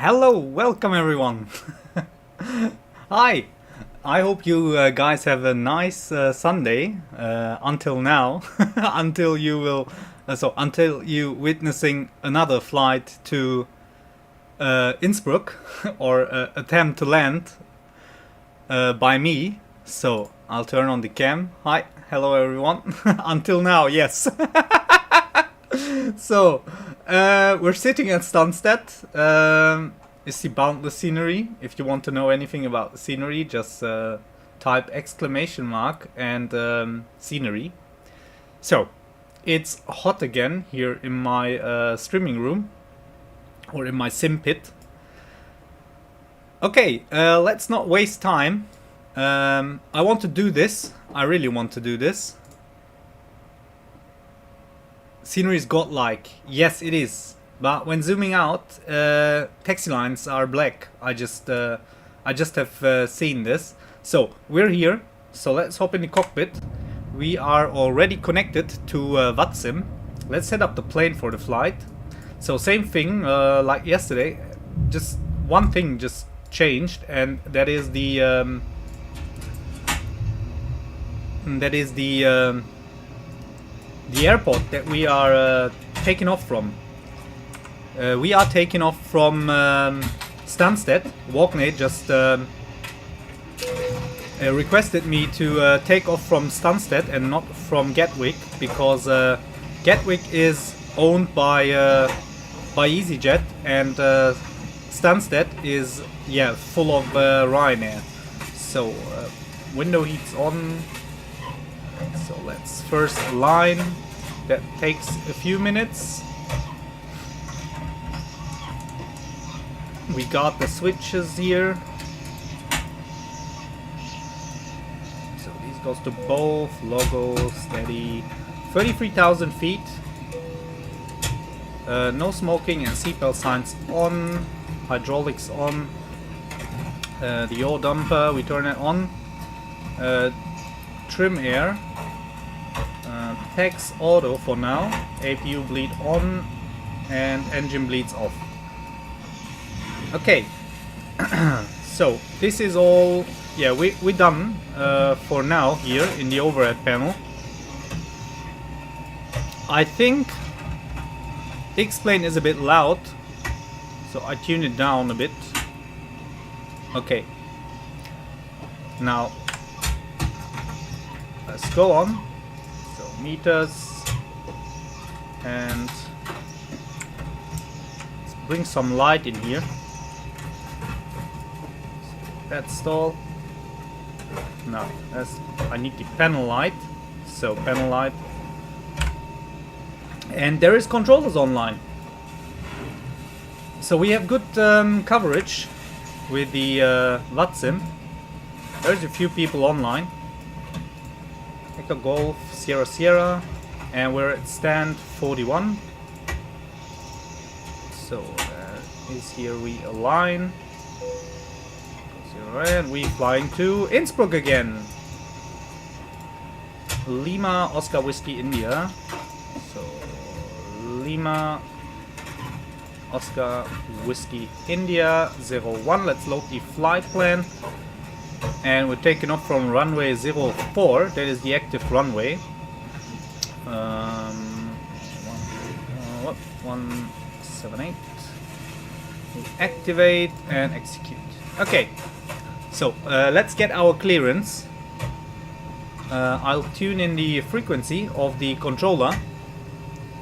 Hello, welcome everyone. Hi, I hope you guys have a nice Sunday until now, until you will, until you witnessing another flight to Innsbruck or attempt to land by me. So I'll turn on the cam. Hi, hello everyone. Until now, yes. So we're sitting at Stansted. It's the boundless scenery. If you want to know anything about the scenery, just type exclamation mark and scenery. So it's hot again here in my streaming room or in my sim pit. Okay, let's not waste time. I want to do this. I really want to do this. Scenery is godlike. Yes, it is. But when zooming out, taxi lines are black. I just have seen this. So we're here. So let's hop in the cockpit. We are already connected to VATSIM. Let's set up the plane for the flight. So same thing like yesterday. Just one thing just changed, and that is the airport that we are taking off from. We are taking off from Stansted. Walkney just requested me to take off from Stansted and not from Gatwick, because Gatwick is owned by EasyJet, and Stansted is full of Ryanair. So window heat's on. So let's first align. That takes a few minutes. We got the switches here. So these goes to both. Logo, steady. 33,000 feet. No smoking and seatbelt signs on. Hydraulics on. The yaw dumper, we turn it on. Trim air. Tax auto for now. APU bleed on. And engine bleeds off. Okay, so this is all, we're done for now here in the overhead panel. I think XPlane is a bit loud, so I tune it down a bit. Okay, now let's go on. So meters, and let's bring some light in here. That's stall. No, I need the panel light. So panel light. And there is controllers online. So we have good coverage with the VATSIM. There's a few people online. Echo Golf, Sierra Sierra, and we're at stand 41. So is here we align. And we flying to Innsbruck again. Lima Oscar Whiskey India. So Lima Oscar Whiskey India 01. Let's load the flight plan. And we're taking off from runway 04. That is the active runway. 178. We activate and execute. Okay. So let's get our clearance. I'll tune in the frequency of the controller.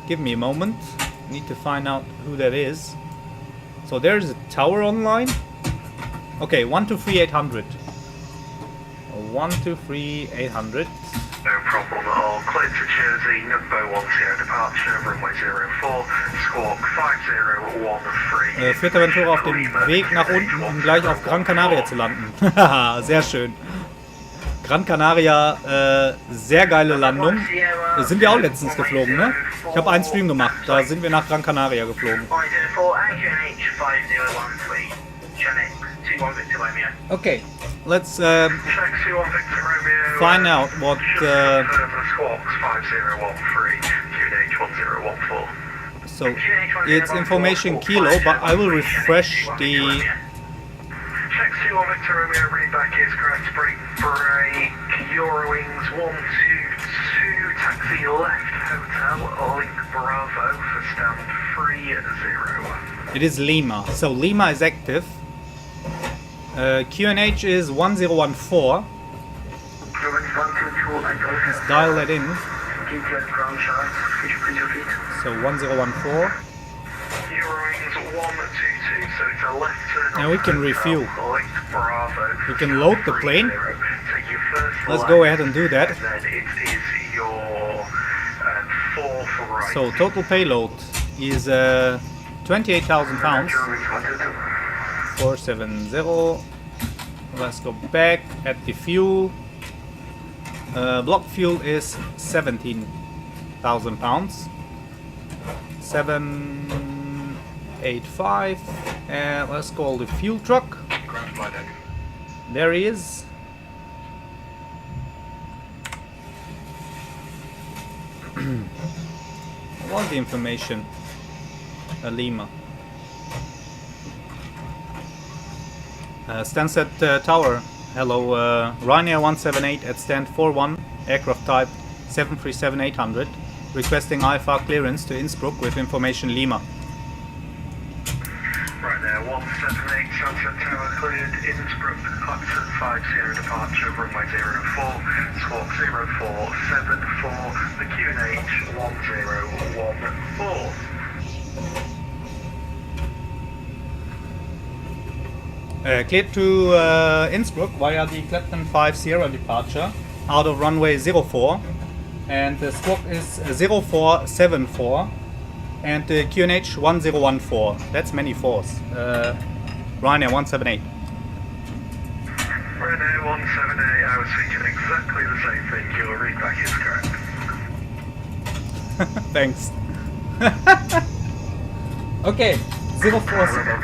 Give me a moment. Need to find out who that is. So there's a tower online. Okay, 123-800. 123-800. No problem at all. Clear to Jersey, number 10 departure, runway 04, squawk 5013. Fuerteventura auf dem Weg nach unten, um gleich auf Gran Canaria zu landen. Sehr schön. Gran Canaria, sehr geile Landung. Da sind wir auch letztens geflogen, ne? Ich habe einen Stream gemacht, da sind wir nach Gran Canaria geflogen. Okay, let's find out what So it's information kilo, but I will refresh the... Check 2 on Victor Romeo, readback is correct, brake, Eurowings 122, taxi left, hotel, link Bravo for stand 30. It is Lima, so Lima is active. QNH is 1014. Let's dial that in. So 1014. Eurowings 122, so it's a left turn. And we can refuel. Link Bravo. We can load the plane. Take your first Let's left, go ahead and do that. and then it is your fourth right. So total payload is 28,000 pounds. 470. Let's go back at the fuel. Block fuel is 17,000 pounds. 785. And let's call the fuel truck. There he is. What was the information? Lima. Stansted Tower. Hello, Ryanair 178 at stand 41, aircraft type 737-800, requesting IFR clearance to Innsbruck with information Lima. Ryanair 178, Stansted Tower cleared, Innsbruck, Hudson 50 departure, runway 04, squawk 0474, the QNH 1014. Cleared to Innsbruck via the Clapton 50 departure out of runway 04, and the squawk is 0474 and the QNH 1014. That's many fours. Ryanair 178. Ryanair 178, I was thinking exactly the same thing. Your readback is correct. Thanks. Okay, 047.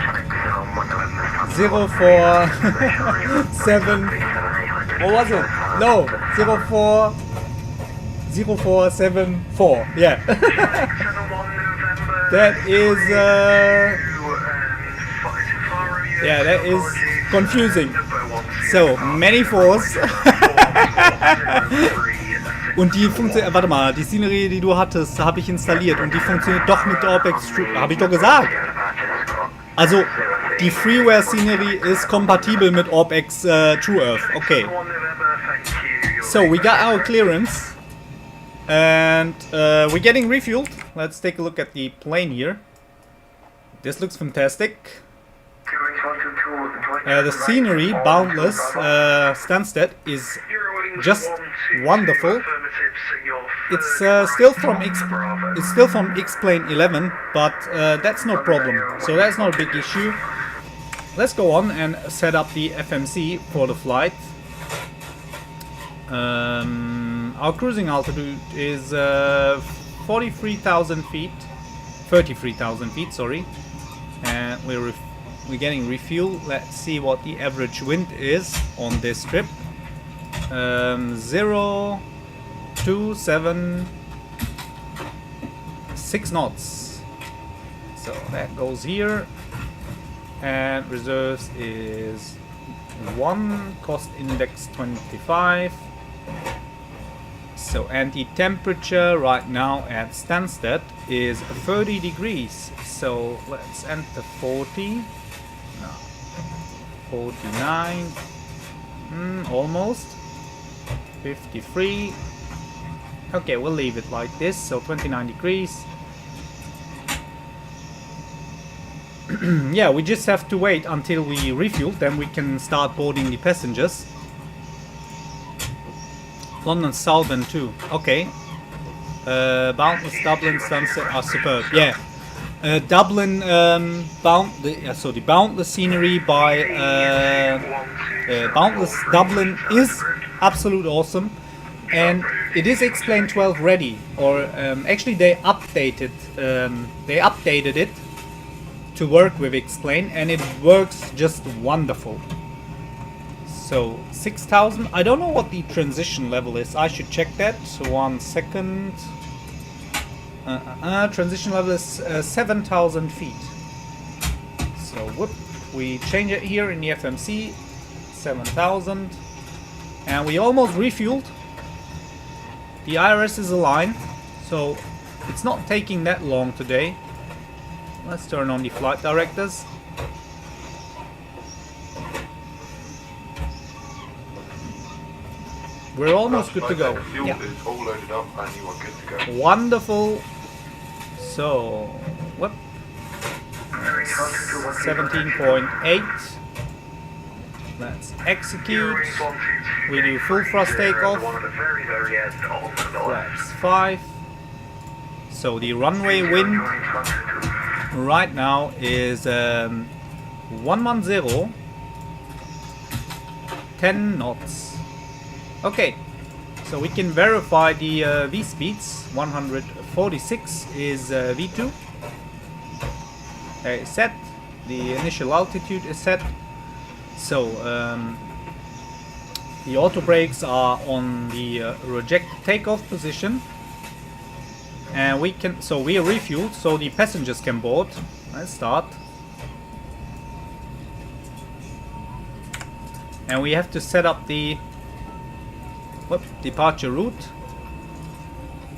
What was it? No, 0474. Yeah. That is yeah, that is confusing. So many fours. Und die funktioniert, warte mal, die Scenery, die du hattest, habe ich installiert und die funktioniert doch mit der OPEX, habe ich doch gesagt. Also, die Freeware Scenery ist kompatibel mit OPEX True Earth. Okay. So, we got our clearance. And we're getting refueled. Let's take a look at the plane here. This looks fantastic. The scenery, boundless, Stansted, is just wonderful. It's still from XPlane 11, but that's no problem. So that's not a big issue. Let's go on and set up the FMC for the flight. Our cruising altitude is 33,000 feet, sorry, and we're getting refuel. Let's see what the average wind is on this trip. 0.276 knots. So that goes here, and reserves is 1, cost index 25. So, and the temperature right now at Stansted is 30 degrees. So let's enter 40. No, 49. Almost. 53. Okay, we'll leave it like this. So 29 degrees. Yeah, we just have to wait until we refuel, then we can start boarding the passengers. London Southern too. Okay. Boundless Dublin Stansted are superb. Yeah. Dublin the Boundless scenery by Boundless Dublin is absolute awesome, and it is XPlane 12 ready, or actually they updated it to work with XPlane, and it works just wonderful. So 6,000. I don't know what the transition level is. I should check that. 1 second. Transition level is 7,000 feet. So whoop, we change it here in the FMC, 7,000. And we almost refueled. The IRS is aligned, so it's not taking that long today. Let's turn on the flight directors. We're almost good to go. The fuel is all loaded up and you are good to go. Wonderful. So, whoop. 17.8. Let's execute. We do full thrust takeoff. Flaps 5. So the runway wind right now is 110, 10 knots. Okay, so we can verify the V speeds. 146 is V2. Set. The initial altitude is set. So the auto brakes are on the reject takeoff position, and we can. So we are refueled, so the passengers can board. Let's start. And we have to set up the departure route.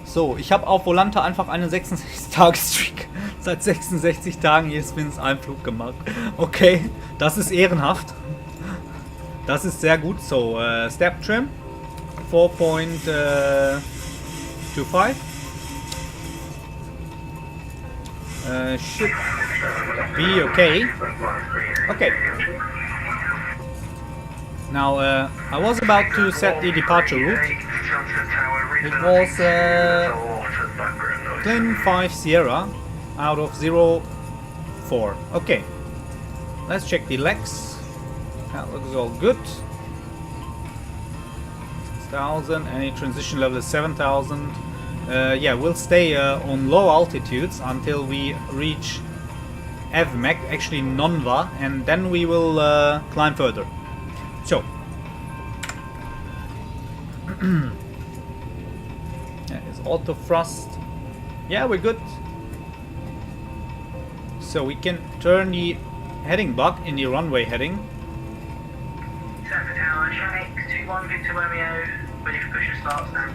So, ich habe auf Volante einfach eine 66-Tage-Streak. Seit 66 Tagen jedes mindestens einen Flug gemacht. Okay, das ist ehrenhaft. Das ist sehr gut. So, Step Trim 4.25. Should be okay. Okay. Now, I was about to set the departure route. It was Plane 5 Sierra out of 04. Okay. Let's check the legs. That looks all good. 6,000. Any transition level is 7,000. Yeah, we'll stay on low altitudes until we reach AVMAC, actually NONVA, and then we will climb further. So, that is auto thrust. Yeah, we're good. So we can turn the heading block in the runway heading.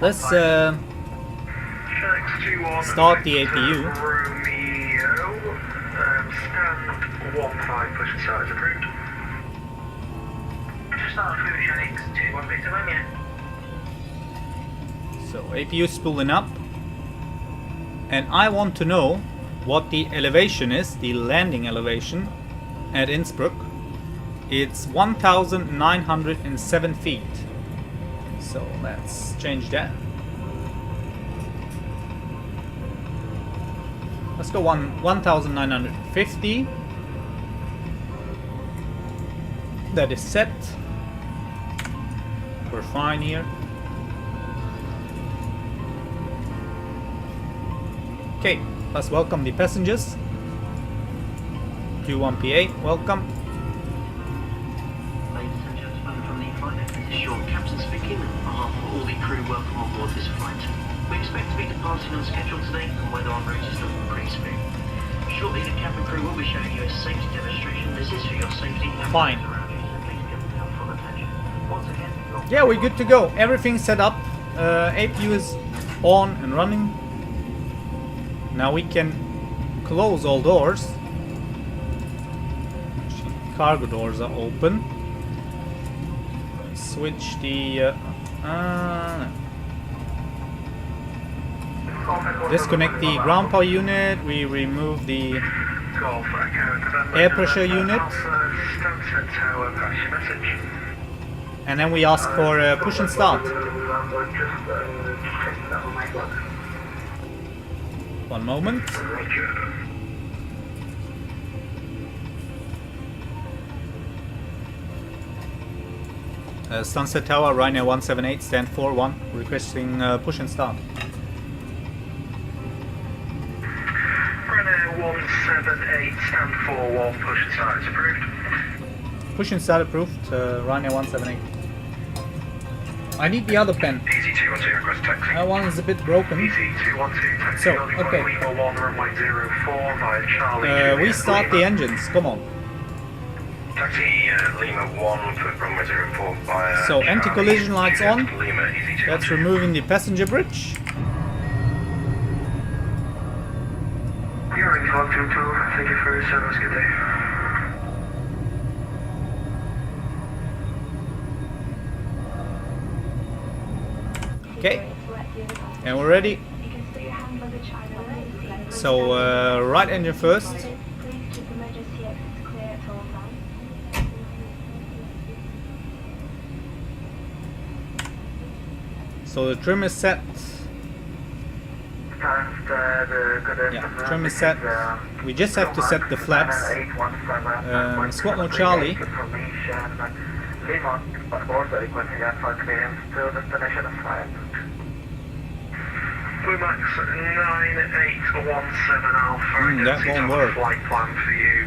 Let's start the APU. So APU is spooling up, and I want to know what the elevation is, the landing elevation at Innsbruck. It's 1,907 feet. So let's change that. Let's go 1,950. That is set. We're fine here. Okay, let's welcome the passengers. Q1PA, welcome. Ladies and gentlemen from the flight, this is your captain speaking. On behalf of all the crew, welcome on board this flight. We expect to be departing on schedule today, and weather en route is looking pretty smooth. Shortly, the cabin crew will be showing you a safety demonstration. This is for your safety. Fine. Please give them helpful attention. Once again, Yeah, we're good to go. Everything's set up. APU is on and running. Now we can close all doors. Cargo doors are open. Switch the disconnect the ground power unit. We remove the air pressure unit, and then we ask for push and start. One moment. Stansted Tower, Ryanair 178, stand 4-1, requesting push and start. Ryanair 178, stand 4-1, push and start is approved. Push and start approved, Ryanair 178. I need the other pen. Easy EC212, request taxi. That one is a bit broken. EC212, taxi So, holding okay. point Lima 1, runway 04 via Charlie. Restart the engines, come on. Taxi Lima 1 for runway 04 via So, anti-collision lights on. Lima, EC212. That's removing the passenger bridge. You're in 122, thank you for your service, good day. Okay, and we're ready. So, right engine first. So the trim is set. Yeah, trim is set. We just have to set the flaps. Squat mode Charlie. Max 9817 Alpha. That won't work. Flight plan for you.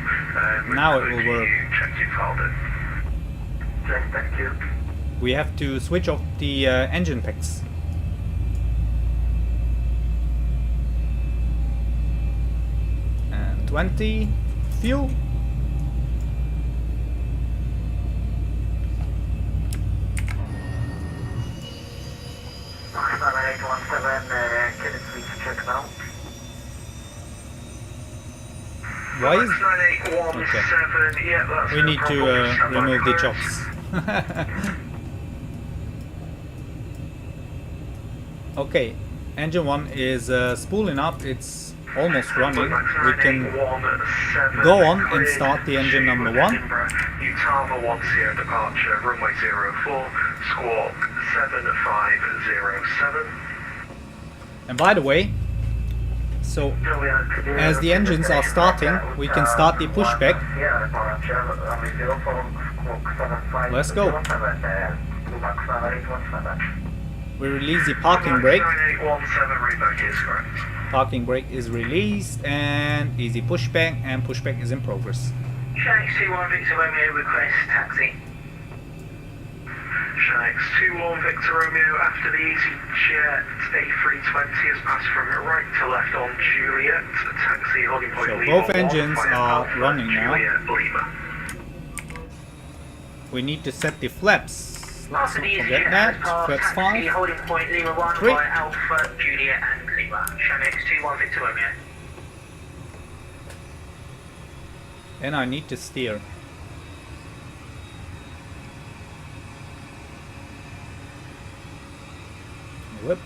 Now it will work. Check your folder. Yes, thank you. We have to switch off the engine packs. And 20 fuel. Max 9817, can you please check now? Why is Max 9817, yeah, that's we no need to problem. Stand by remove the clearance. chocks. Okay, engine 1 is spooling up, it's almost running. We can go on and start the engine number 1. Utama 1 Sierra departure, runway 04, squawk 7507. And by the way, so as the engines are starting, we can start the pushback. Let's go. We release the parking brake. 9817 reback is correct. Parking brake is released and easy pushback, and pushback is in progress. Shanks 21 Victor Romeo, request taxi. Shanks 21 Victor Romeo, after the EasyJet A320 has passed from right to left on Juliet, taxi holding point So Lima both 1, engines via are Alpha, running now. Juliet, Lima. We need to set the flaps. Let's After not the forget EasyJet that. has passed, Flaps taxi 5. holding point Lima 1 3. via Alpha, Juliet and Lima. Shanks 21 Victor Romeo. And I need to steer. Whoop.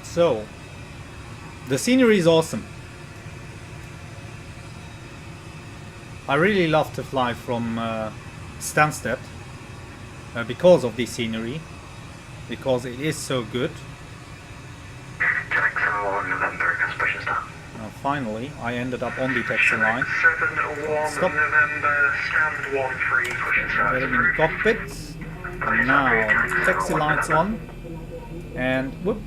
So, the scenery is awesome. I really love to fly from Stansted because of the scenery, because it is so good. Taxi 1 November, expression start. Finally, I ended up on the taxi line. 71 Stop. November, stand 13, pushing start. Getting in the cockpit. And now, taxi lights on. And whoop.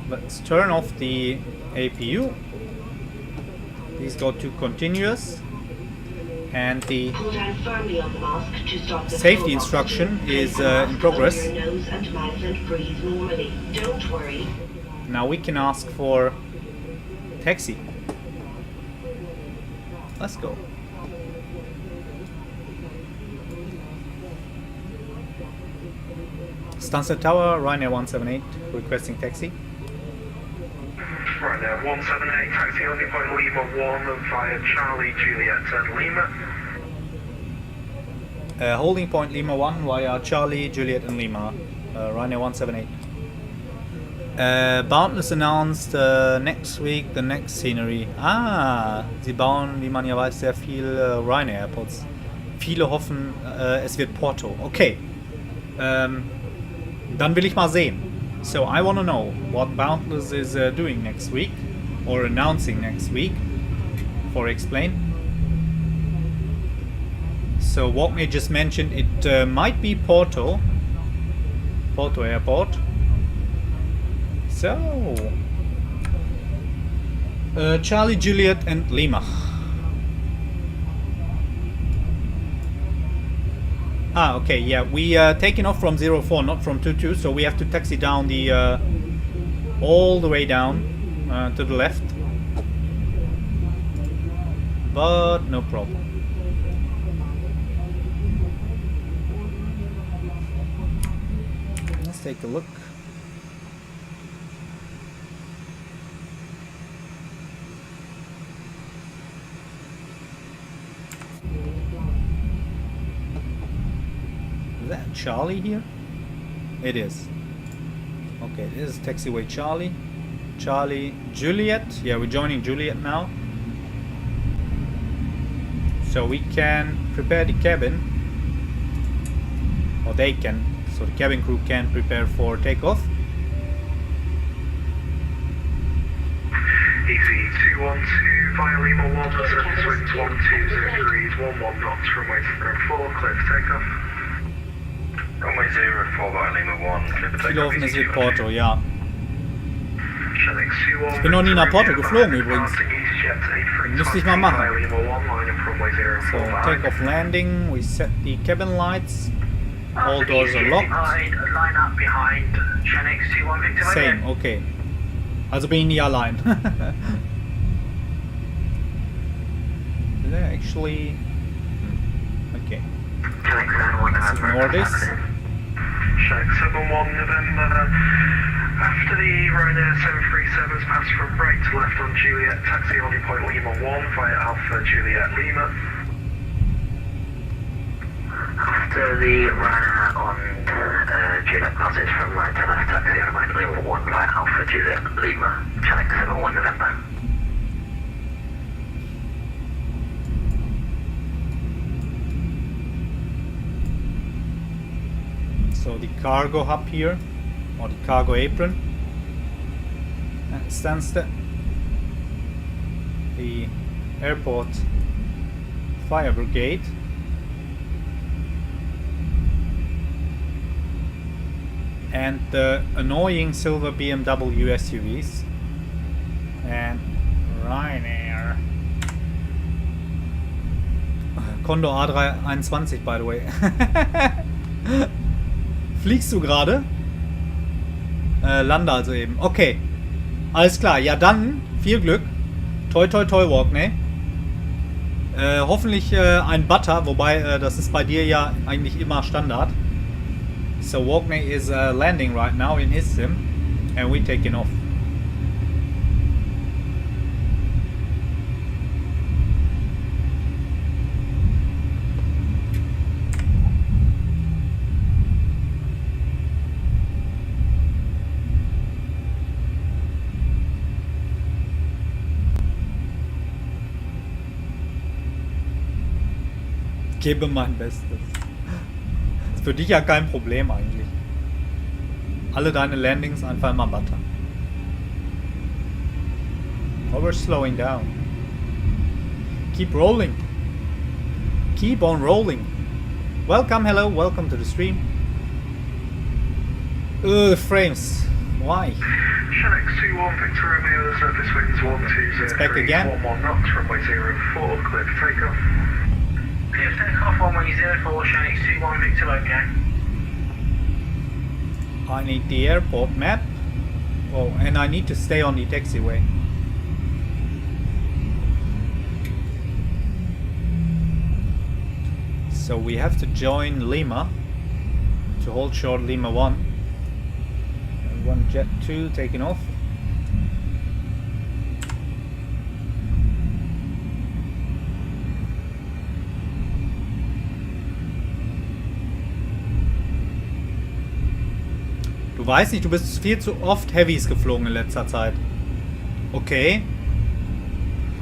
Let's turn off the APU. Please go to continuous. And the Pull down firmly on the mask to stop the safety flow instruction oxygen. is Place the mask in progress. under your nose and mouth and breathe normally. Don't worry. Now we can ask for taxi. Let's go. Stansted Tower, Ryanair 178, requesting taxi. Right now, 178, taxi holding point Lima 1 via Charlie, Juliet and Lima. Holding point Lima 1 via Charlie, Juliet and Lima, Ryanair 178. Boundless announced next week the next scenery. Sie bauen, wie man ja weiß, sehr viel Ryanair Airports. Viele hoffen, es wird Porto. Okay. Dann will ich mal sehen. So I want to know what Boundless is doing next week, or announcing next week for XPlane. So what we just mentioned, it might be Porto Airport. So, Charlie, Juliet, and Lima. Ah, okay, yeah, we taking off from 04, not from 22, so we have to taxi down the all the way down to the left. But no problem. Let's take a look. Is that Charlie here? It is. Okay, this is taxiway Charlie. Charlie, Juliet. Yeah, we're joining Juliet now. So we can prepare the cabin. Or they can. So the cabin crew can prepare for takeoff. Easy 212 via Lima 1, surface winds 120 degrees, 11 knots, runway 04, clear for takeoff. Runway 04 via Lima 1, clear for Viel takeoff. offenes wird Porto, ja. Shanix 21, Ich bin noch nie nach Porto geflogen übrigens. EasyJet Müsste ich mal machen. via Lima 1, line up runway 04. So takeoff landing, we set the cabin lights. All doors are locked. Line up behind Shanix 21 Victor. Same, okay. Also bin ich nie allein. Is that actually... Okay. Let's ignore this. Shanix 71 November. After the Ryanair 737's pass from right to left on Juliet, taxi on point Lima 1 via Alpha Juliet Lima. After the Ryanair on Juliet passes from right to left, taxi on point Lima 1 via Alpha Juliet Lima, Shanix 71 November. So the cargo hub here, or the cargo apron at Stansted. The airport fire brigade. And the annoying silver BMW SUVs. And Ryanair. Condor A321, by the way. Fliegst du gerade? Lande also eben. Okay. Alles klar. Ja, dann viel Glück. Toi toi toi, Walkney. Hoffentlich ein Butter, wobei das ist bei dir ja eigentlich immer Standard. So Walkney is landing right now in his sim, and we taking off. Gebe mein Bestes. Ist für dich ja kein Problem eigentlich. Alle deine Landings einfach immer butter. Oh, we're slowing down. Keep rolling. Keep on rolling. Welcome, hello, welcome to the stream. Frames. Why? Shanix 21 Victor Romeo, surface winds 120 It's back again. 11 knots, runway 04, clear for takeoff. Clear for takeoff, runway 04, Shanix 21 Victor Romeo. I need the airport map. Oh, and I need to stay on the taxiway. So we have to join Lima to hold short Lima 1. And one jet 2 taking off. Du weißt nicht, du bist viel zu oft Heavys geflogen in letzter Zeit. Okay.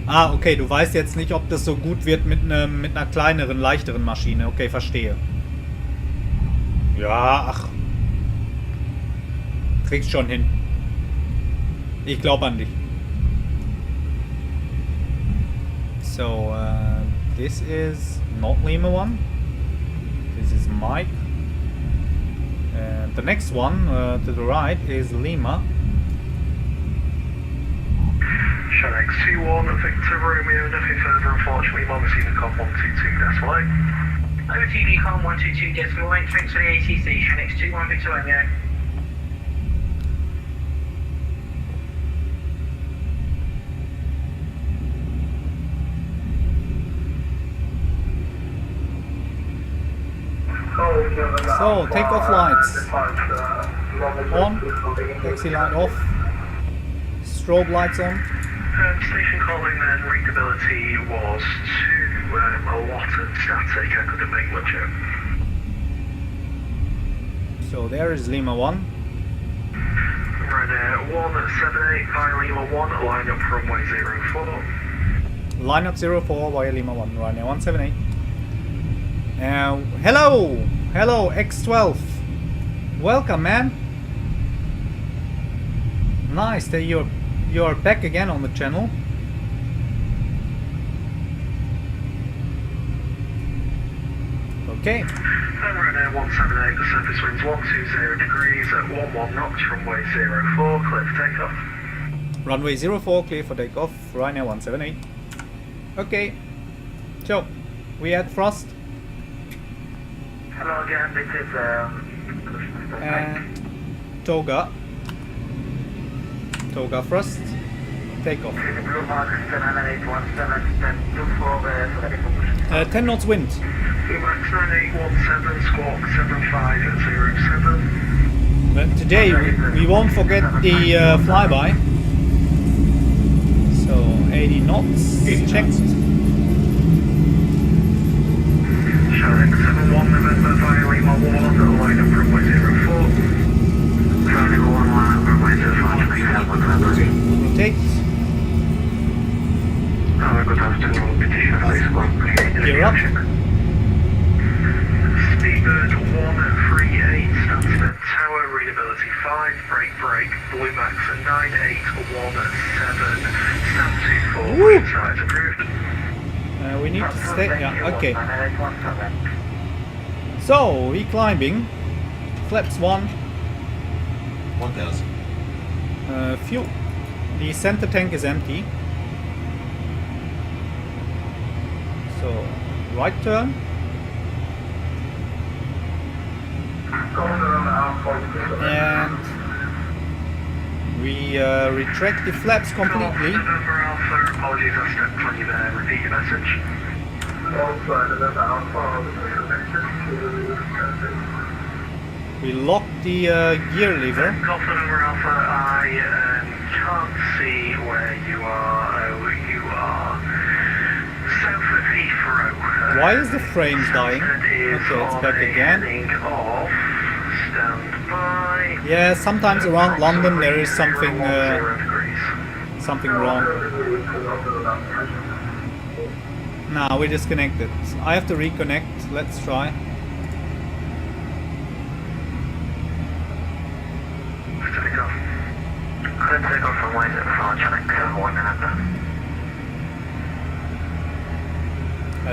Ah, okay, du weißt jetzt nicht, ob das so gut wird mit einer kleineren, leichteren Maschine. Okay, verstehe. Ja, ach. Kriegst schon hin. Ich glaube an dich. So, this is not Lima 1. This is Mike. The next one to the right is Lima 621 Victor Romeo, nothing further unfortunately, Mama Unicom 122.8. Over to Unicom 122.8, thanks for the ATC, Shanix 21 Victor Romeo. So, takeoff lights on, taxi light off, strobe lights on. Station calling then, readability was to a lot of static, I couldn't make much out. So there is Lima 1. Ryanair 178 via Lima 1, line up runway 04. Line up 04 via Lima 1, Ryanair 178. Hello! Hello, X12. Welcome, man. Nice that you're back again on the channel. Okay. Ryanair 178, the surface winds 120 degrees at 11 knots, runway 04, clear for takeoff. Runway 04, clear for takeoff, Ryanair 178. Okay. So, we had thrust. Hello again, this is And Toga. Toga thrust. Takeoff. 10 knots wind. Max 9817, squawk 7507. But today we won't forget the flyby. So 80 knots checked. Showing 71 November via Lima 1, line up runway 04. Running 1 line up runway 05, Rotate. good afternoon, petition face 1, Gear up. Speedbird 138, Stansted Tower, readability 5, brake, Blue Max 9817, stand 24, Woo! size approved. We need to stay. Yeah, okay. So, re-climbing. Flaps 1. 1000. Fuel. The center tank is empty. So, right turn. And we retract the flaps completely. November Alpha, apologies I stepped on you there, repeat your message. We lock the gear lever. Golf November Alpha, I can't see where you are. Oh, you are south of Heathrow. Why is the frames dying? Okay, it's back again. Off. Stand by. Yeah, sometimes around London there is something 0 degrees. something wrong. Nah, we're disconnected. I have to reconnect. Let's try. Take off. Clear take off from Wayne at 1 November.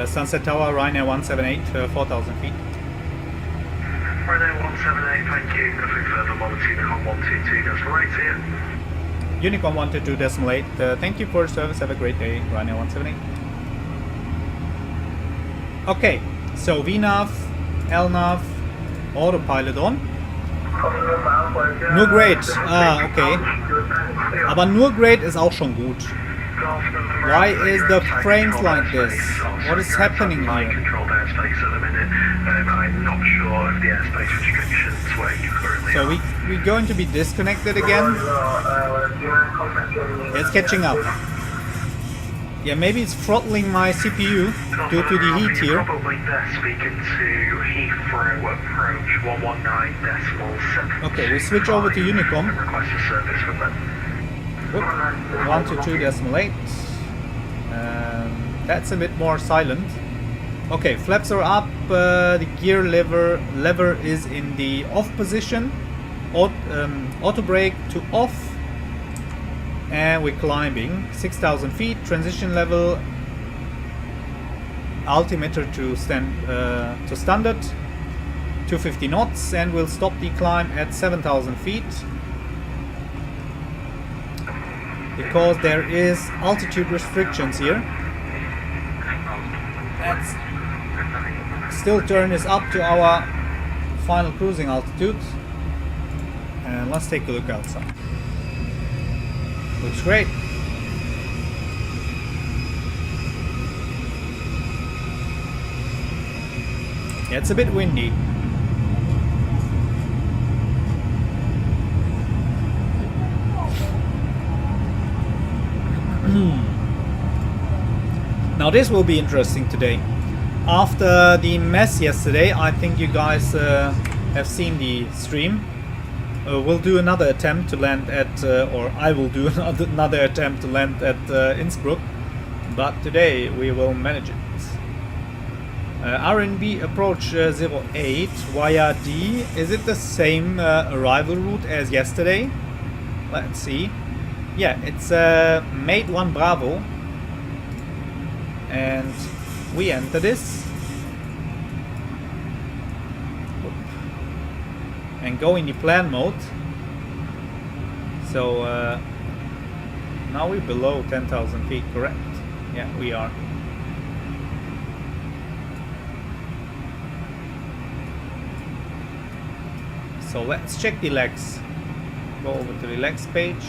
Sunset Tower, Ryanair 178, 4,000 feet. Ryanair 178, thank you. Nothing further, Monitor Unicom 122.8 here. Unicom 122.8. Thank you for your service. Have a great day, Ryanair 178. Okay, so VNAV, LNAV, autopilot on. Nur Grade, okay. Aber nur Grade ist auch schon gut. Why is the frames like this? What is happening here? Controlled airspace at the minute. I'm not sure of the airspace restrictions where you currently So are. we're going to be disconnected again. It's catching up. Yeah, maybe it's throttling my CPU due to the heat here. Probably best speaking to Heathrow approach 119.7. Okay, we switch over to Unicom. Request a service from them. 122.8. That's a bit more silent. Okay, flaps are up. The gear lever is in the off position. Auto brake to off. And we're climbing 6,000 feet. Transition level. Altimeter to standard. 250 knots, and we'll stop the climb at 7,000 feet. because there is altitude restrictions here. Let's still turn this up to our final cruising altitude, and let's take a look outside. Looks great. Yeah, it's a bit windy. Now this will be interesting today. After the mess yesterday, I think you guys have seen the stream. We'll do another attempt to land at, or I will do another attempt to land at Innsbruck, but today we will manage it. RNB approach 08 via D. Is it the same arrival route as yesterday? Let's see. Yeah, it's Mate 1 Bravo, and we enter this and go in the plan mode. So now we're below 10,000 feet, correct? Yeah, we are. So let's check the legs. Go over to the legs page.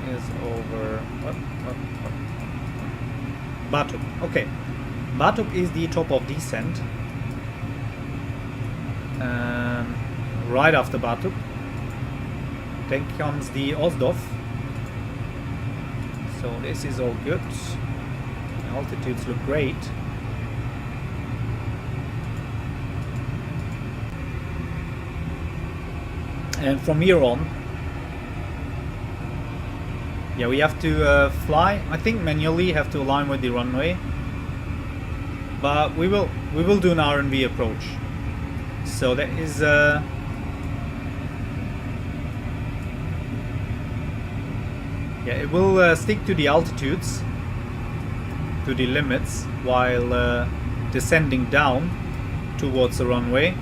Is over Batup. Okay, Batup is the top of descent. Right after Batup, then comes the Osdorf. So this is all good. The altitudes look great. And from here on, yeah, we have to fly. I think manually have to align with the runway, but we will do an RNV approach. So that is yeah, it will stick to the altitudes, to the limits, while descending down towards the runway.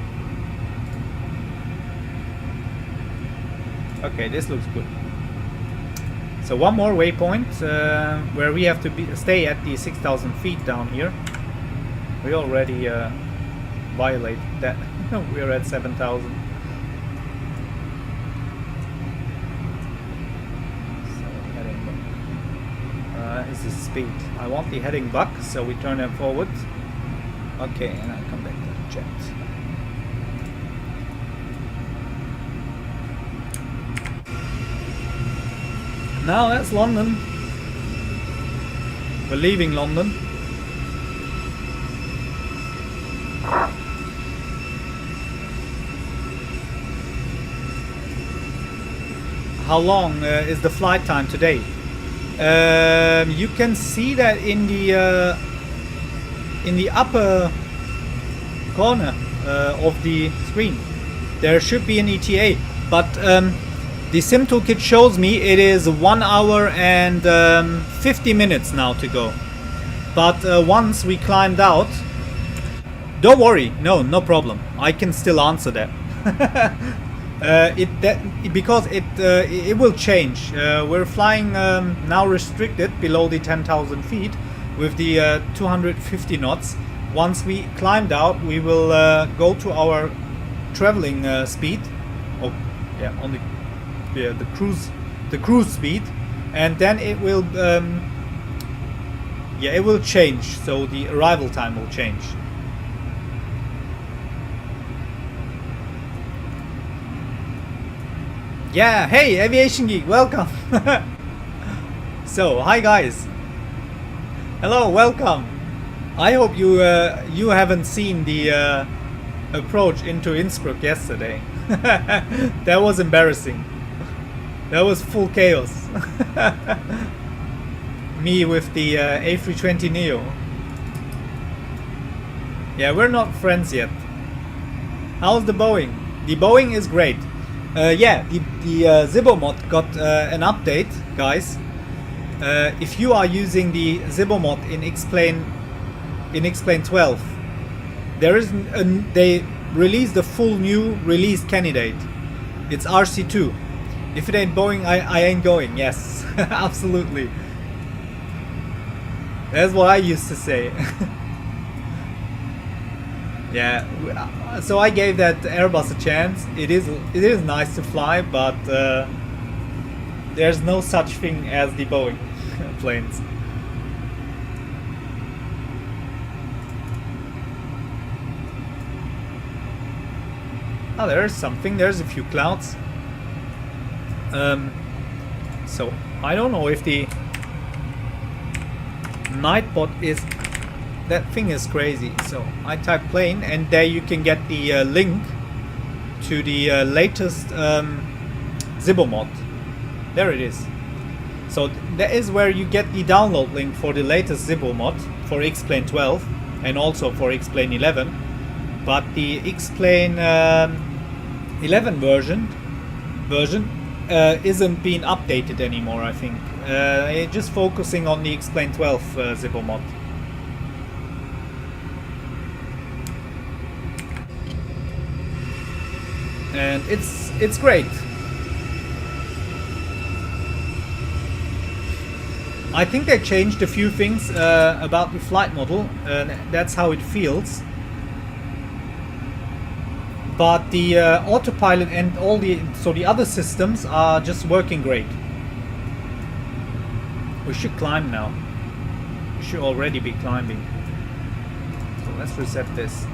Okay, this looks good. So one more waypoint where we have to stay at the 6,000 feet down here. We already violated that. We're at 7,000. So heading back. Is the speed? I want the heading back, so we turn them forward. Okay, and I come back to the jet. Now that's London. We're leaving London. How long is the flight time today? You can see that in the upper corner of the screen. There should be an ETA, but the sim toolkit shows me it is 1 hour and 50 minutes now to go. But once we climbed out, don't worry, no problem. I can still answer that. Because it will change. We're flying now restricted below the 10,000 feet with the 250 knots. Once we climbed out, we will go to our traveling speed. Oh, yeah, on the cruise speed, and then it will it will change. So the arrival time will change. Yeah, hey Aviation Geek, welcome. So hi guys, hello, welcome. I hope you you haven't seen the approach into Innsbruck yesterday. That was embarrassing. That was full chaos. Me with the A320neo. Yeah, we're not friends yet. How's the Boeing? The Boeing is great. Yeah, the ZIBO mod got an update, guys. If you are using the ZIBO mod in XPlane 12, there is they released a full new release candidate. It's RC2. If it ain't Boeing, I ain't going. Yes, absolutely. That's what I used to say. Yeah, so I gave that Airbus a chance. It is nice to fly, but there's no such thing as the Boeing planes. Oh, there's something. There's a few clouds. So I don't know if the Nightbot is... That thing is crazy. So I type plane, and there you can get the link to the latest ZIBO mod. There it is. So that is where you get the download link for the latest ZIBO mod for XPlane 12 and also for XPlane 11. But the XPlane 11 version isn't being updated anymore, I think. It's just focusing on the XPlane 12 ZIBO mod. And it's great. I think they changed a few things about the flight model, and that's how it feels. But the autopilot and all the other systems are just working great. We should climb now. We should already be climbing. So let's reset this.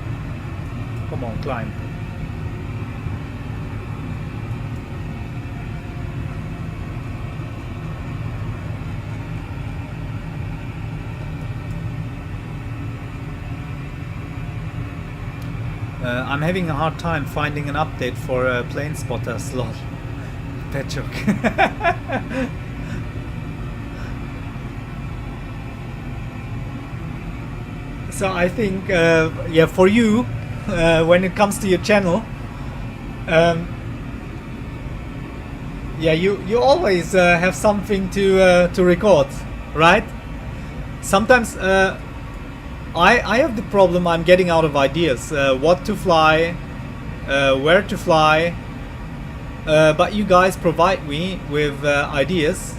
Come on, climb. I'm having a hard time finding an update for a plane spotter slot. Pet joke. So I think, yeah, for you, when it comes to your channel, yeah, you always have something to record, right? Sometimes. I have the problem I'm getting out of ideas, what to fly, where to fly, but you guys provide me with ideas,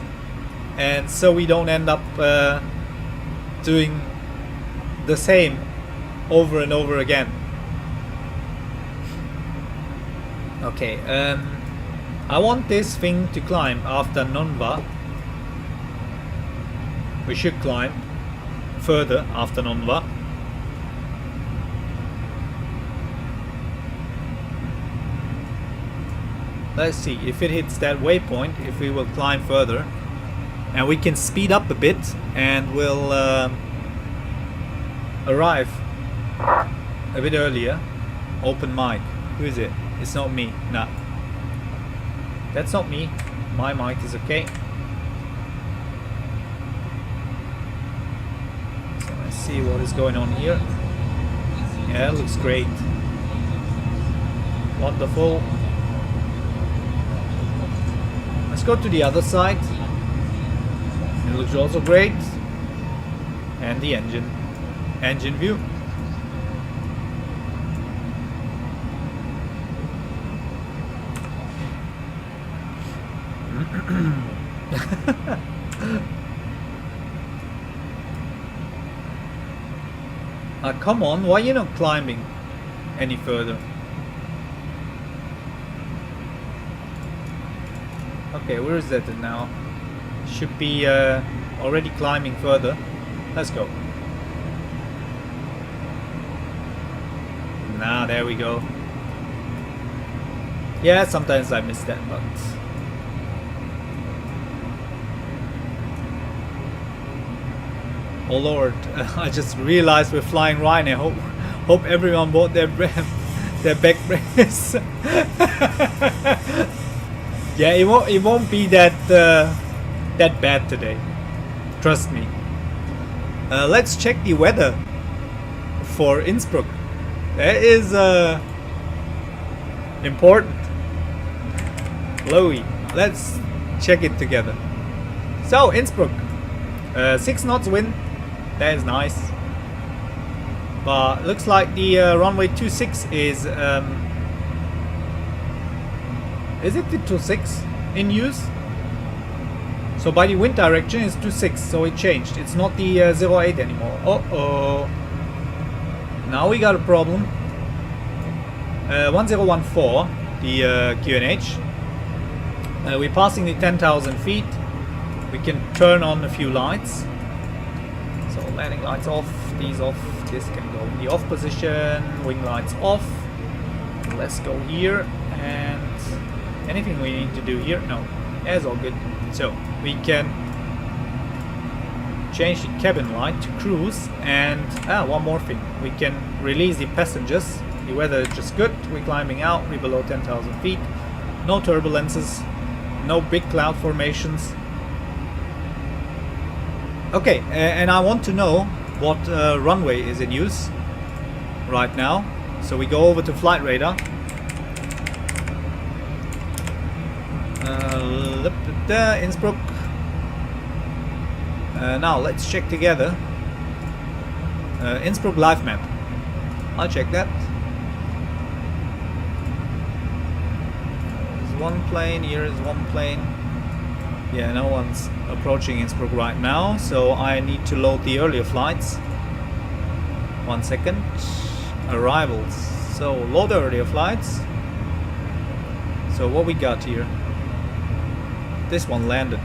and so we don't end up doing the same over and over again. Okay, I want this thing to climb after Nonva. We should climb further after Nonva. Let's see if it hits that waypoint, if we will climb further, and we can speed up a bit and we'll arrive a bit earlier. Open mic. Who is it? It's not me. Nah, that's not me. My mic is okay. See what is going on here. Yeah, it looks great. Wonderful. Let's go to the other side. It looks also great. And the engine view. Come on, why are you not climbing any further? Okay, where is that now? Should be already climbing further. Let's go. Nah, there we go. Yeah, sometimes I miss that, but... Oh Lord, I just realized we're flying Ryanair. Hope everyone bought their back brace. Yeah, it won't be that bad today. Trust me. Let's check the weather for Innsbruck. That is important. LOWI. Let's check it together. So Innsbruck, 6 knots wind. That is nice. But looks like the runway 26 is Is it the 26 in use? So by the wind direction it's 26, so it changed. It's not the 08 anymore. Uh-oh. Now we got a problem. 1014, the QNH. We're passing the 10,000 feet. We can turn on a few lights. So landing lights off, these off, this can go in the off position, wing lights off. Let's go here, and anything we need to do here? No, that's all good. So we can change the cabin light to cruise, and one more thing, we can release the passengers. The weather is just good, we're climbing out, we're below 10,000 feet, no turbulences, no big cloud formations. Okay, and I want to know what runway is in use right now. So we go over to flight radar. Innsbruck. Now let's check together. Innsbruck live map. I'll check that. There's one plane, here is one plane. Yeah, no one's approaching Innsbruck right now, so I need to load the earlier flights. 1 second. Arrivals. So load the earlier flights. So what we got here? This one landed.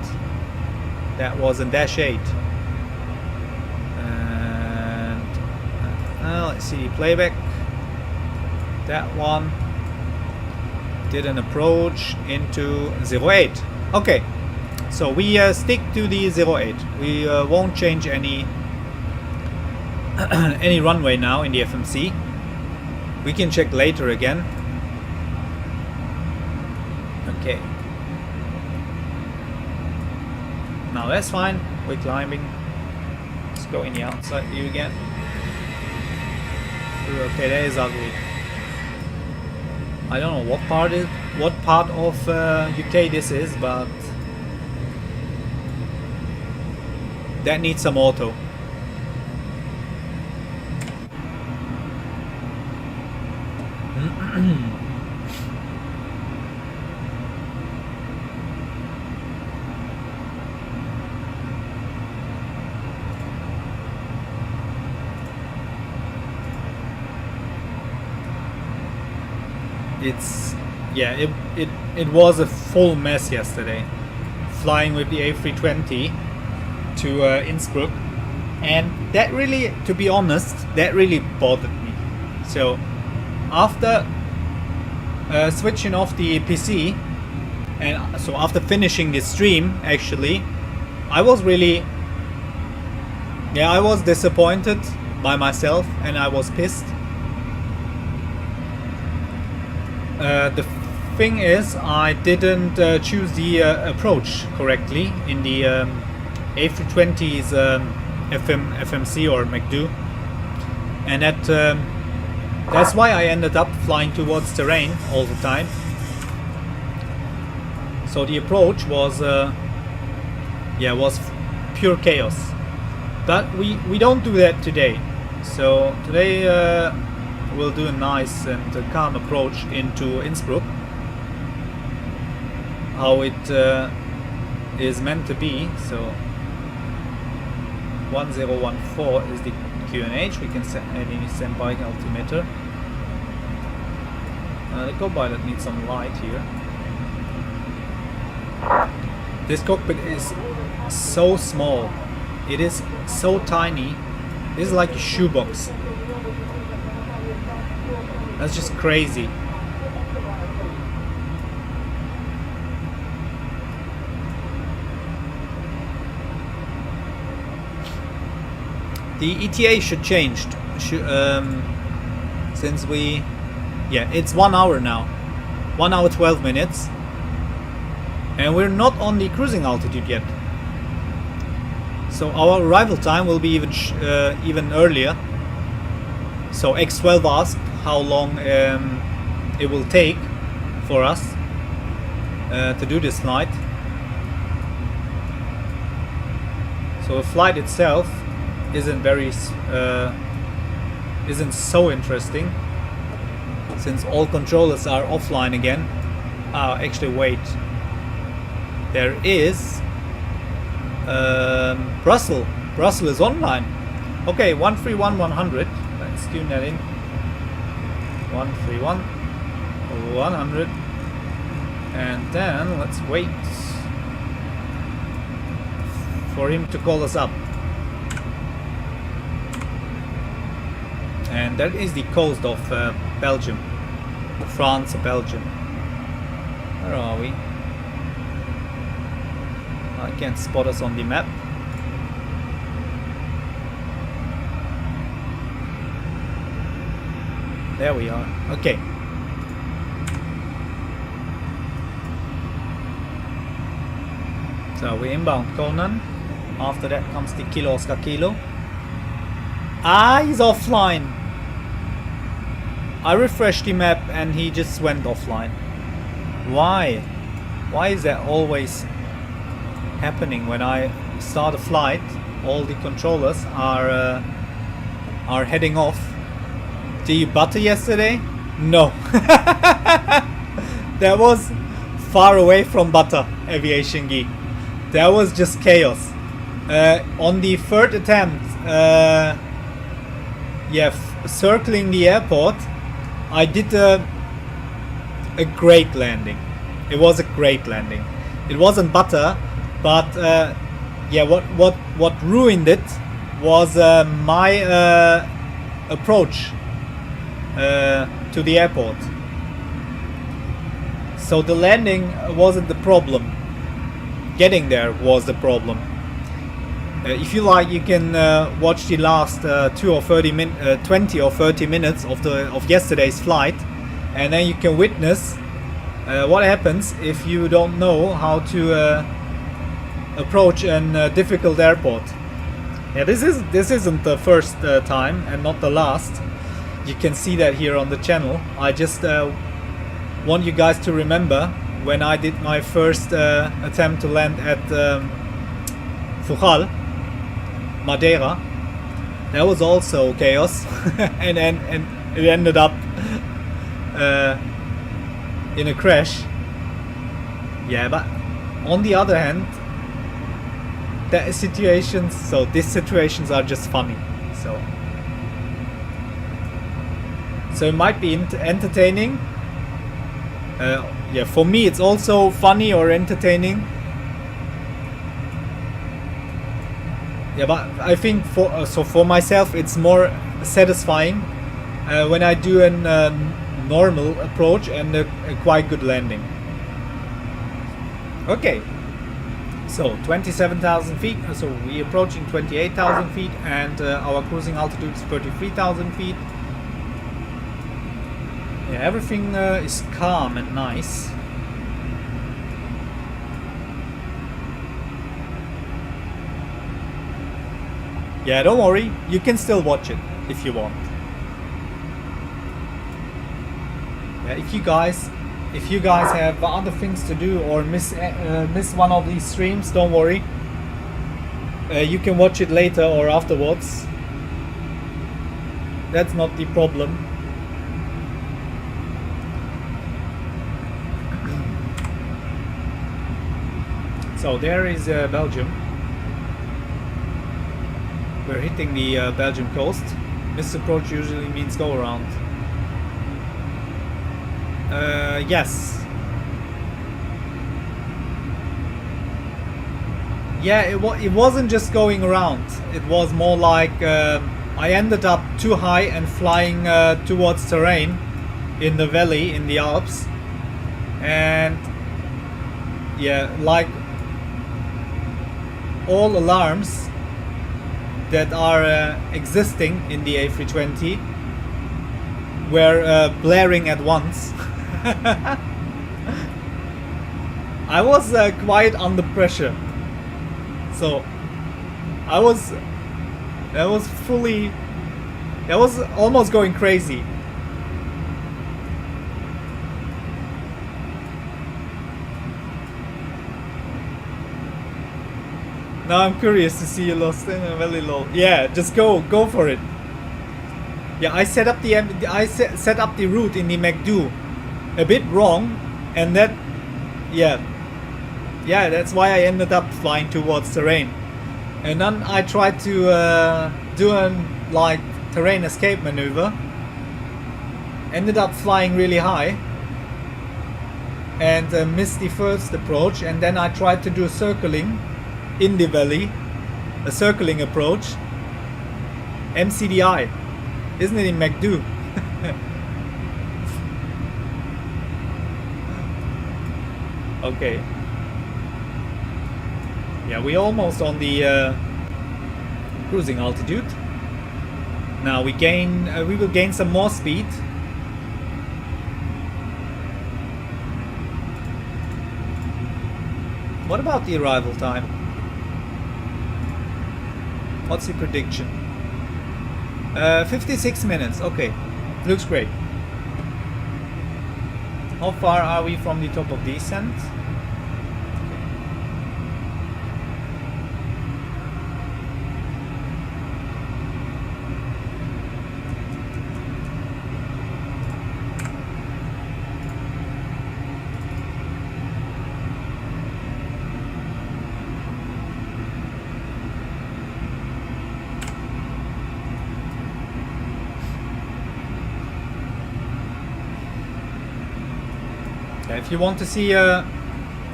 That was in dash 8. And let's see the playback. That one did an approach into 08. Okay, so we stick to the 08. We won't change any any runway now in the FMC. We can check later again. Okay. Now that's fine. We're climbing. Let's go in the outside view again. Okay, that is ugly. I don't know what part of UK this is, but that needs some auto. It was a full mess yesterday, flying with the A320 to Innsbruck, and that really, to be honest, that really bothered me. So after switching off the PC, and so after finishing the stream, actually, I was really, I was disappointed by myself, and I was pissed. The thing is, I didn't choose the approach correctly in the A320's FMC or McDo, and that's why I ended up flying towards terrain all the time. So the approach was was pure chaos. But we don't do that today. So today we'll do a nice and calm approach into Innsbruck, how it is meant to be. So 1014 is the QNH. We can set any standby altimeter. The co-pilot needs some light here. This cockpit is so small. It is so tiny. This is like a shoebox. That's just crazy. The ETA should change. Since we... it's 1 hour now. 1 hour 12 minutes. And we're not on the cruising altitude yet. So our arrival time will be even earlier. So X12 asked how long it will take for us to do this flight. So the flight itself isn't so interesting, since all controllers are offline again. Actually, wait. There is Brussels. Brussels is online. Okay, 131-100. Let's tune that in. 131-100. And then let's wait for him to call us up. And that is the coast of Belgium. France, Belgium. Where are we? I can't spot us on the map. There we are. Okay. So we inbound Conan. After that comes the Kilo Oscar Kilo. He's offline. I refreshed the map and he just went offline. Why? Why is that always happening when I start a flight? All the controllers are heading off. Did you butter yesterday? No. That was far away from butter, Aviation Geek. That was just chaos. On the third attempt, circling the airport, I did a great landing. It was a great landing. It wasn't butter, but what ruined it was my approach to the airport. So the landing wasn't the problem. Getting there was the problem. If you like, you can watch the last 20 or 30 minutes of yesterday's flight, and then you can witness what happens if you don't know how to approach a difficult airport. Yeah, this isn't the first time and not the last. You can see that here on the channel. I just want you guys to remember when I did my first attempt to land at Funchal, Madeira. That was also chaos, and it ended up in a crash. Yeah, but on the other hand, these situations are just funny. So it might be entertaining. Yeah, for me it's also funny or entertaining. Yeah, but I think for myself it's more satisfying when I do a normal approach and a quite good landing. Okay, so 27,000 feet, so we're approaching 28,000 feet, and our cruising altitude is 33,000 feet. Yeah, everything is calm and nice. Yeah, don't worry, you can still watch it if you want. Yeah, if you guys have other things to do or miss one of these streams, don't worry. You can watch it later or afterwards. That's not the problem. So there is Belgium. We're hitting the Belgium coast. Missed approach usually means go around. Yes. Yeah, it wasn't just going around. It was more like I ended up too high and flying towards terrain in the valley in the Alps, and yeah, like all alarms that are existing in the A320 were blaring at once. I was quite under pressure, so I was almost going crazy. Now I'm curious to see you lost in a very low. Yeah, just go for it. Yeah, I set up the route in the MacDo a bit wrong, And that, yeah, that's why I ended up flying towards terrain. And then I tried to do an like terrain escape maneuver. Ended up flying really high and missed the first approach, and then I tried to do a circling in the valley, a circling approach. MCDI, isn't it in MacDo? Okay. Yeah, we're almost on the cruising altitude. Now we will gain some more speed. What about the arrival time? What's the prediction? 56 minutes. Okay, looks great. How far are we from the top of descent? If you want to see a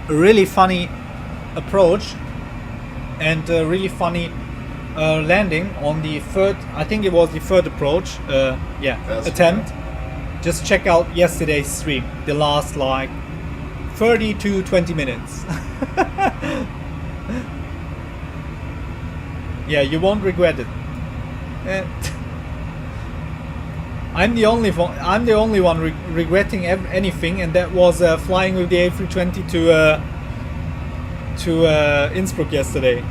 really funny approach and a really funny landing on the third, I think it was the third approach, attempt, just check out yesterday's stream, the last like 30 to 20 minutes. Yeah, you won't regret it. I'm the only one regretting anything, and that was flying with the A320 to Innsbruck yesterday.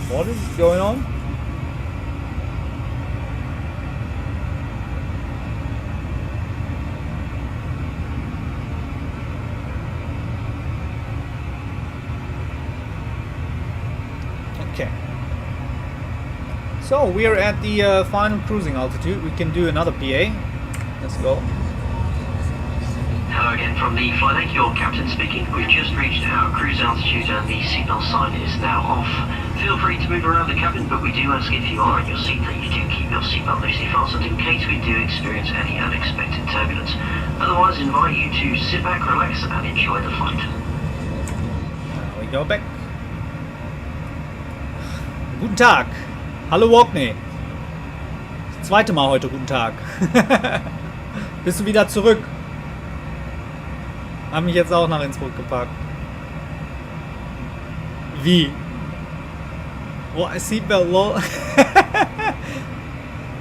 What is going on? Okay. So we're at the final cruising altitude. We can do another PA. Let's go. Hello again from the flight deck, your captain speaking. We've just reached our cruise altitude and the seatbelt sign is now off. Feel free to move around the cabin, but we do ask if you are in your seat that you do keep your seatbelt loosely fastened in case we do experience any unexpected turbulence. Otherwise, invite you to sit back, relax and enjoy the flight. We go back. Guten Tag. Hallo Walkney. Das zweite Mal heute guten Tag. Bist du wieder zurück? Haben mich jetzt auch nach Innsbruck gepackt. Wie? Oh, Seatbelt low.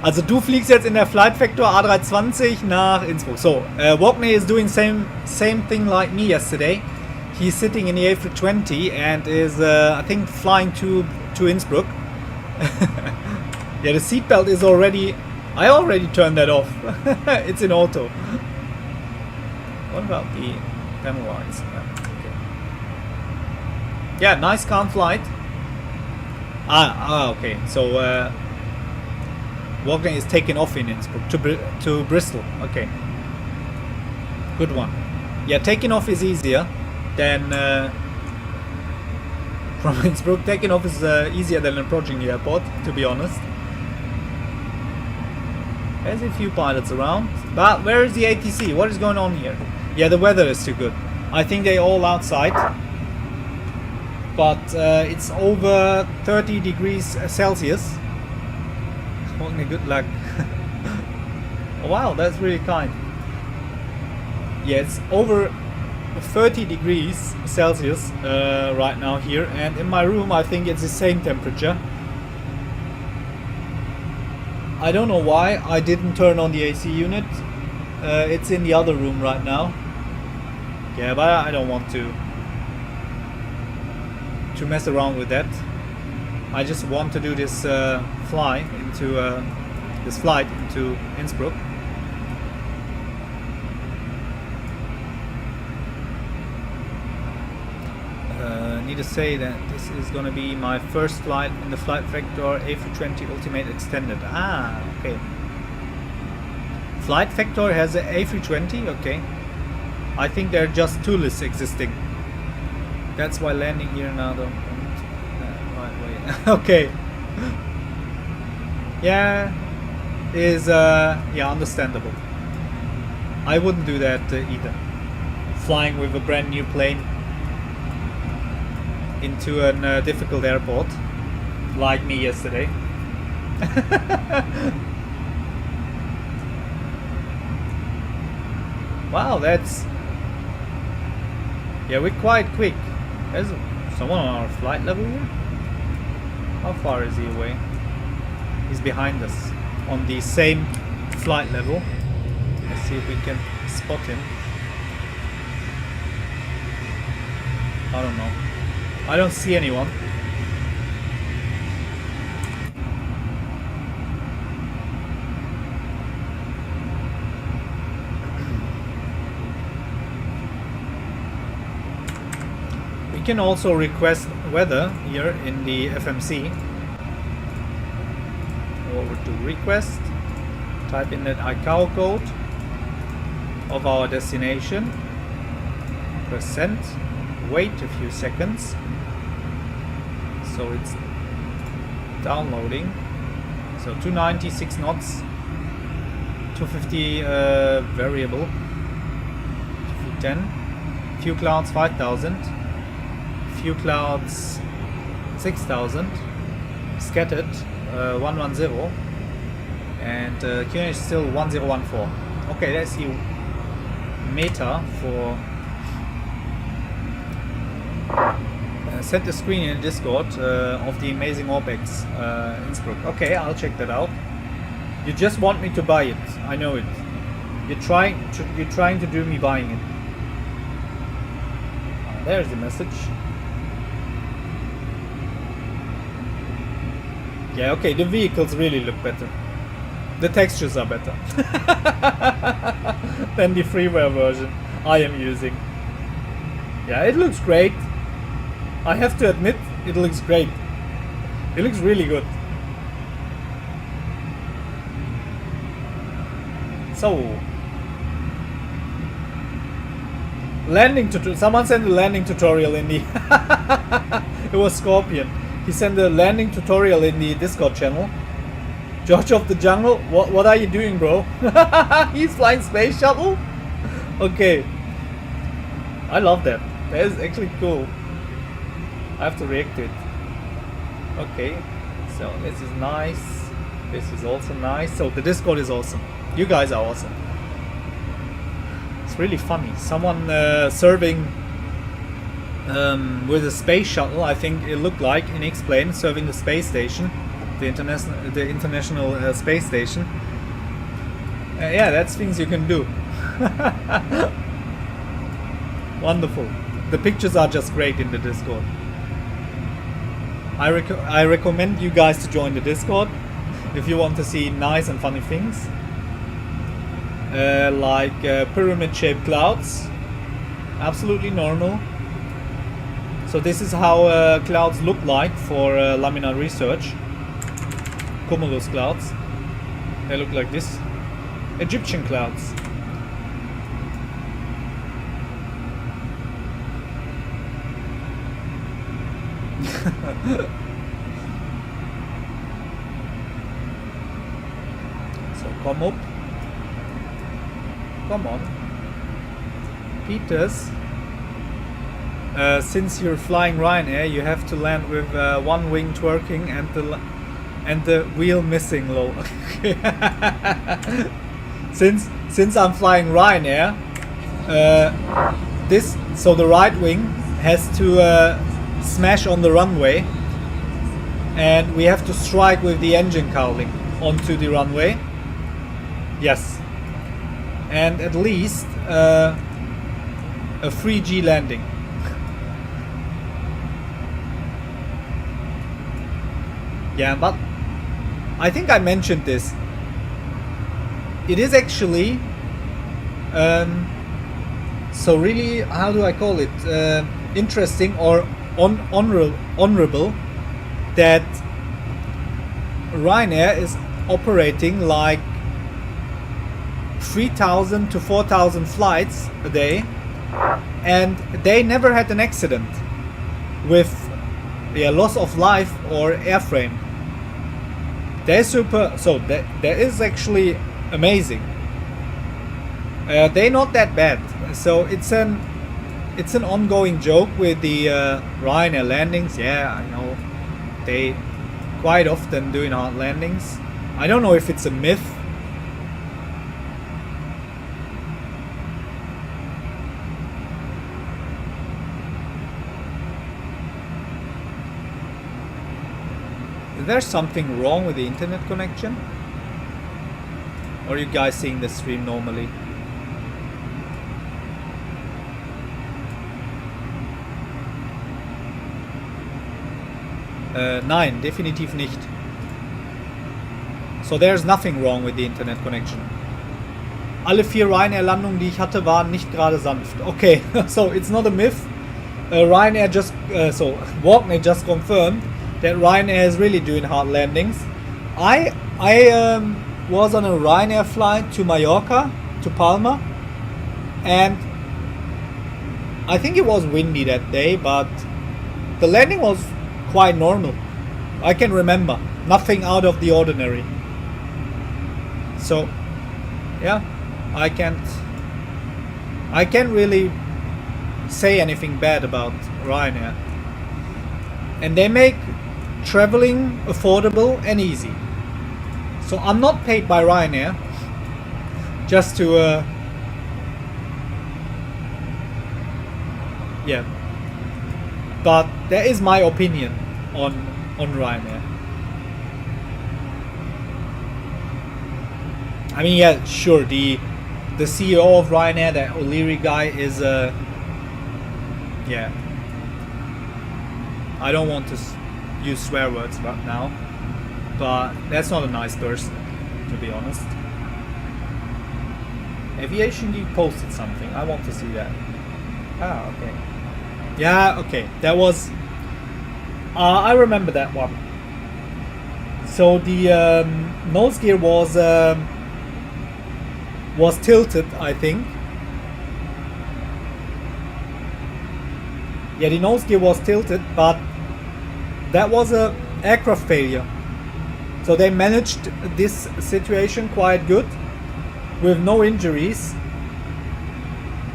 Also du fliegst jetzt in der Flight Factor A320 nach Innsbruck. So, Walkney is doing same thing like me yesterday. He's sitting in the A320 and is I think flying to Innsbruck. Yeah, the seatbelt is already... I already turned that off. It's in auto. What about the panel lights? Okay. Yeah, nice calm flight. Okay. So Walking is taken off in Innsbruck to Bristol. Okay. Good one. Yeah, taking off is easier than from Innsbruck. Taking off is easier than approaching the airport, to be honest. There's a few pilots around. But where is the ATC? What is going on here? Yeah, the weather is too good. I think they're all outside. But it's over 30 degrees Celsius. Only good luck. Oh, wow, that's really kind. Yeah, it's over 30 degrees Celsius right now here. And in my room, I think it's the same temperature. I don't know why I didn't turn on the AC unit. It's in the other room right now. Yeah, but I don't want to mess around with that. I just want to do this flight into Innsbruck. need to say that this is gonna be my first flight in the Flight Vector A320 Ultimate Extended. Ah, okay. Flight Vector has an A320, okay. I think there are just two lists existing. That's why landing here now don't right way. Okay. Yeah, is yeah, understandable. I wouldn't do that either. Flying with a brand new plane into a difficult airport, like me yesterday. Wow, that's... Yeah, we're quite quick. There's someone on our flight level here? How far is he away? He's behind us on the same flight level. Let's see if we can spot him. I don't know. I don't see anyone. We can also request weather here in the FMC. Over to request. Type in that ICAO code of our destination. Press send. Wait a few seconds. So it's downloading. So 296 knots. 250 variable. 10. Few clouds 5000. Few clouds 6000. Scattered 110. And QNH is still 1014. Okay, that's the meta for set the screen in Discord of the amazing Orbex Innsbruck. Okay, I'll check that out. You just want me to buy it. I know it. You're trying to do me buying it. There's the message. Yeah, okay, the vehicles really look better. The textures are better than the freeware version I am using. Yeah, it looks great. I have to admit, it looks great. It looks really good. So, landing tutorial. Someone sent a landing tutorial in the. It was Scorpion. He sent a landing tutorial in the Discord channel. George of the Jungle, what are you doing, bro? He's flying space shuttle. Okay, I love that. That is actually cool. I have to react to it. Okay, so this is nice. This is also nice. So the Discord is awesome. You guys are awesome. It's really funny. Someone serving with a space shuttle, I think it looked like, in XPlane, serving the space station, the international space station. Yeah, that's things you can do. Wonderful. The pictures are just great in the Discord. I recommend you guys to join the Discord if you want to see nice and funny things. Like pyramid-shaped clouds. Absolutely normal. So this is how clouds look like for laminar research. Cumulus clouds. They look like this. Egyptian clouds. So come up. Come on. Peters. Since you're flying Ryanair, you have to land with one wing twerking and the wheel missing low. Since I'm flying Ryanair, so the right wing has to smash on the runway, and we have to strike with the engine cowling onto the runway. Yes, and at least a 3G landing. Yeah, but I think I mentioned this. It is actually so really, how do I call it, interesting or honorable that Ryanair is operating like 3,000 to 4,000 flights a day, and they never had an accident with loss of life or airframe. They're super, so that is actually amazing. They're not that bad, so it's an ongoing joke with the Ryanair landings. Yeah, I know they quite often doing hard landings. I don't know if it's a myth. Is there something wrong with the internet connection? Or are you guys seeing the stream normally? Nein, definitiv nicht. So there's nothing wrong with the internet connection. Alle 4 Ryanair-Landungen, die ich hatte, waren nicht gerade sanft. Okay, so it's not a myth. Ryanair just, so Walkney just confirmed that Ryanair is really doing hard landings. I was on a Ryanair flight to Mallorca, to Palma, and I think it was windy that day, but the landing was quite normal. I can remember nothing out of the ordinary. So yeah, I can't really say anything bad about Ryanair, and they make traveling affordable and easy. So I'm not paid by Ryanair just to yeah, but that is my opinion on Ryanair. I mean, yeah, sure, the CEO of Ryanair, that O'Leary guy, is yeah, I don't want to use swear words right now, but that's not a nice person, to be honest. Aviation Geek posted something. I want to see that. Ah, okay. Yeah, okay. That was. I remember that one. So the nose gear was tilted, I think. Yeah, the nose gear was tilted, but that was a aircraft failure. So they managed this situation quite good, with no injuries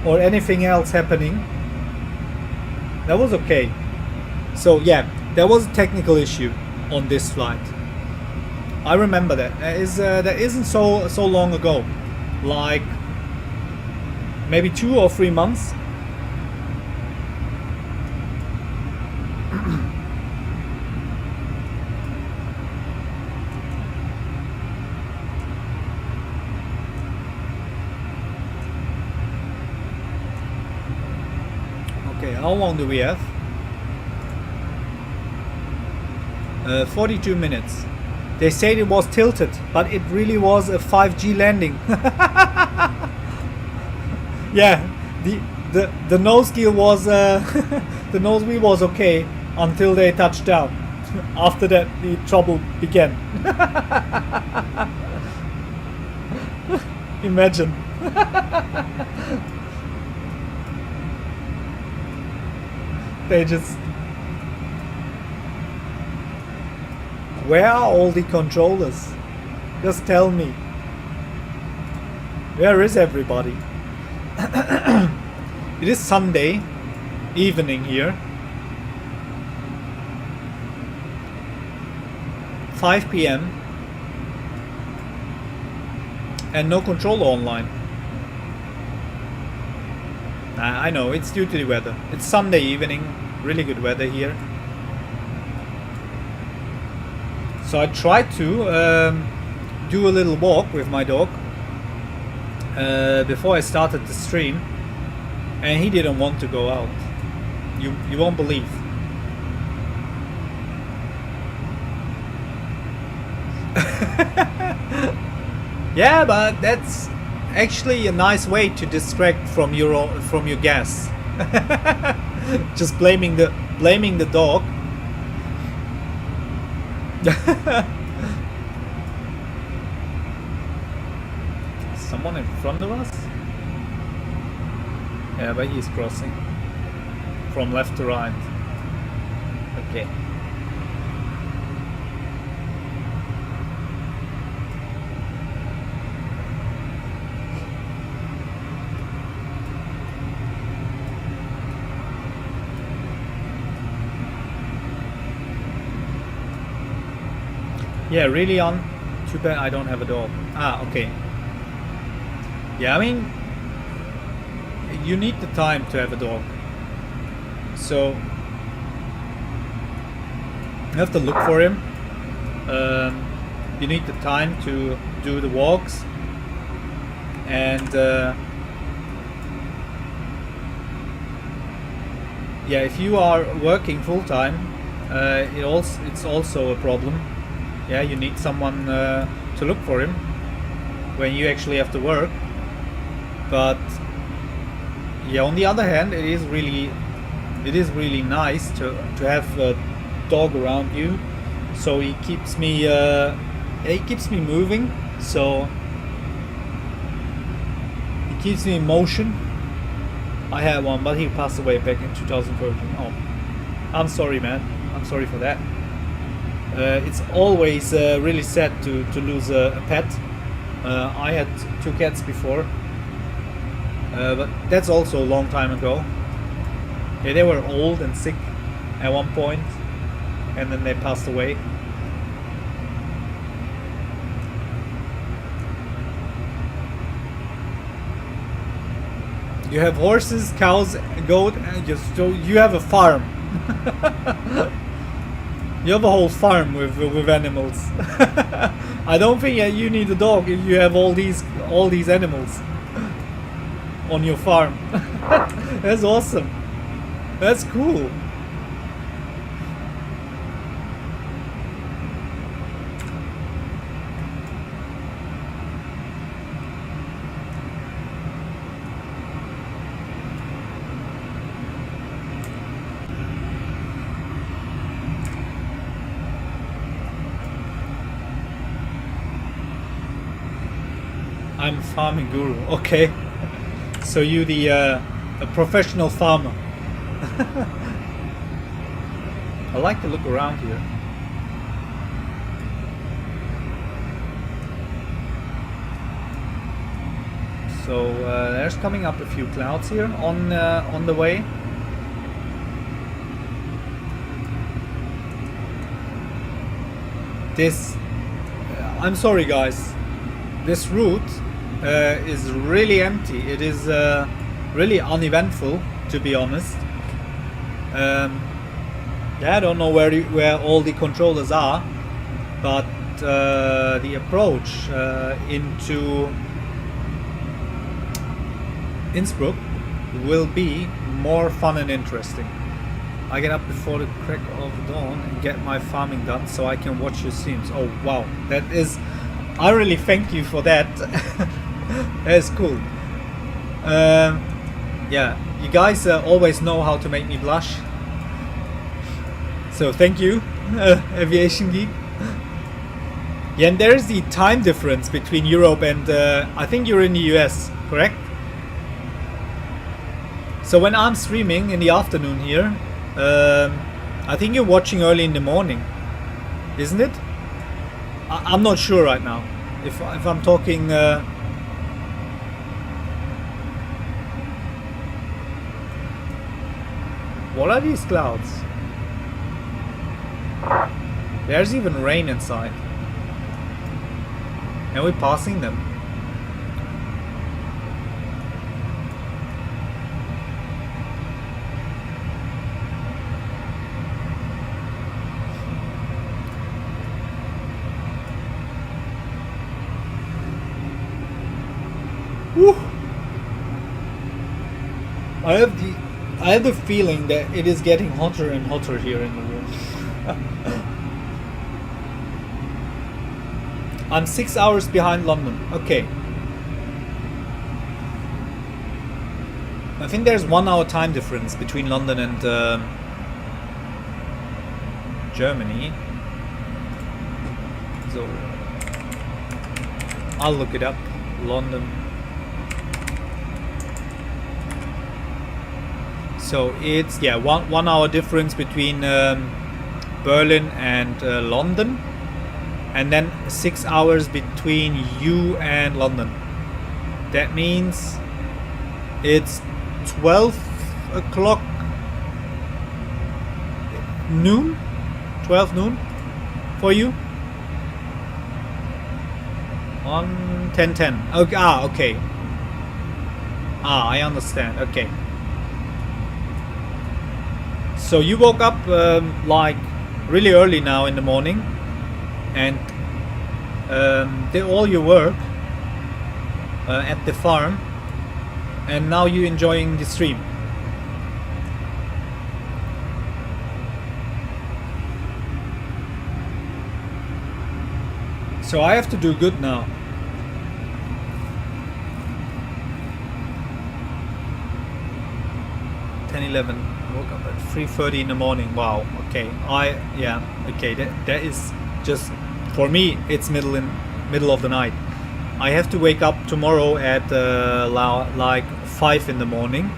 or anything else happening. That was okay. So yeah, there was a technical issue on this flight. I remember that. That isn't so long ago, like maybe 2 or 3 months. Okay, how long do we have? 42 minutes. They said it was tilted, but it really was a 5G landing. Yeah, the nose gear was the nose wheel was okay until they touched down. After that, the trouble began. Imagine. They just. Where are all the controllers? Just tell me. Where is everybody? It is Sunday evening here. 5 p.m. and no controller online. I know, it's due to the weather. It's Sunday evening, really good weather here. So I tried to do a little walk with my dog before I started the stream, and he didn't want to go out. You won't believe. Yeah, but that's actually a nice way to distract from your gas. Just blaming the blaming the dog. Someone in front of us? Yeah, but he's crossing from left to right. Okay. Yeah, really on. Too bad I don't have a dog. Ah, okay. Yeah, I mean, you need the time to have a dog. So you have to look for him. You need the time to do the walks, and yeah, if you are working full time, it's also a problem. Yeah, you need someone to look for him when you actually have to work. But yeah, on the other hand, it is really nice to have a dog around you. So he keeps me moving. So he keeps me in motion. I had one, but he passed away back in 2013. Oh, I'm sorry, man. I'm sorry for that. It's always really sad to lose a pet. I had 2 cats before, but that's also a long time ago. Yeah, they were old and sick at one point, and then they passed away. You have horses, cows, goat, and so you have a farm. You have a whole farm with animals. I don't think you need a dog if you have all these animals on your farm. That's awesome. That's cool. I'm a farming guru. Okay, so you a professional farmer. I like to look around here. So there's coming up a few clouds here on the way. This, I'm sorry guys, this route is really empty. It is really uneventful, to be honest. Yeah, I don't know where all the controllers are, but the approach into Innsbruck will be more fun and interesting. I get up before the crack of dawn and get my farming done so I can watch your streams. Oh wow, that is, I really thank you for that. That is cool. Yeah, you guys always know how to make me blush. So thank you, Aviation Geek. Yeah, and there's the time difference between Europe and I think you're in the US, correct? So when I'm streaming in the afternoon here, I think you're watching early in the morning, isn't it? I'm not sure right now. If I'm talking... What are these clouds? There's even rain inside. And we're passing them. Woo. I have the feeling that it is getting hotter and hotter here in the room. I'm 6 hours behind London. Okay. I think there's 1 hour time difference between London Germany. So I'll look it up. London. So it's, yeah, 1 hour difference between Berlin and London, and then 6 hours between you and London. That means it's 12 o'clock noon, 12 noon for you. On 10:10. Okay, okay. I understand. Okay. So you woke up like really early now in the morning, and did all your work at the farm, and now you're enjoying the stream. So I have to do good now. 10:11. Woke up at 3:30 in the morning. Wow. Okay. Okay. That is just, for me, it's middle of the night. I have to wake up tomorrow at like 5 in the morning,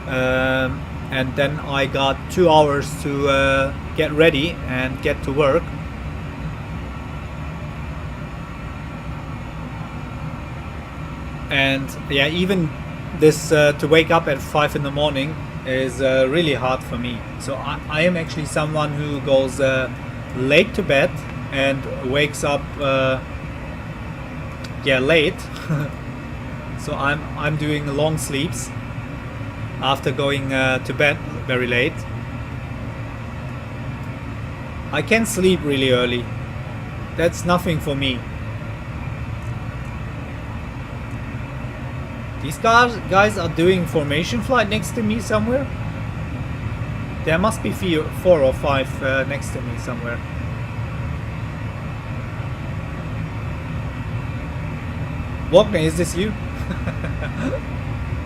and then I got 2 hours to get ready and get to work. And yeah, even this to wake up at 5 in the morning is really hard for me. So I am actually someone who goes late to bed and wakes up late. So I'm doing long sleeps after going to bed very late. I can sleep really early. That's nothing for me. These guys are doing formation flight next to me somewhere. There must be 4 or 5 next to me somewhere. Wagner, is this you?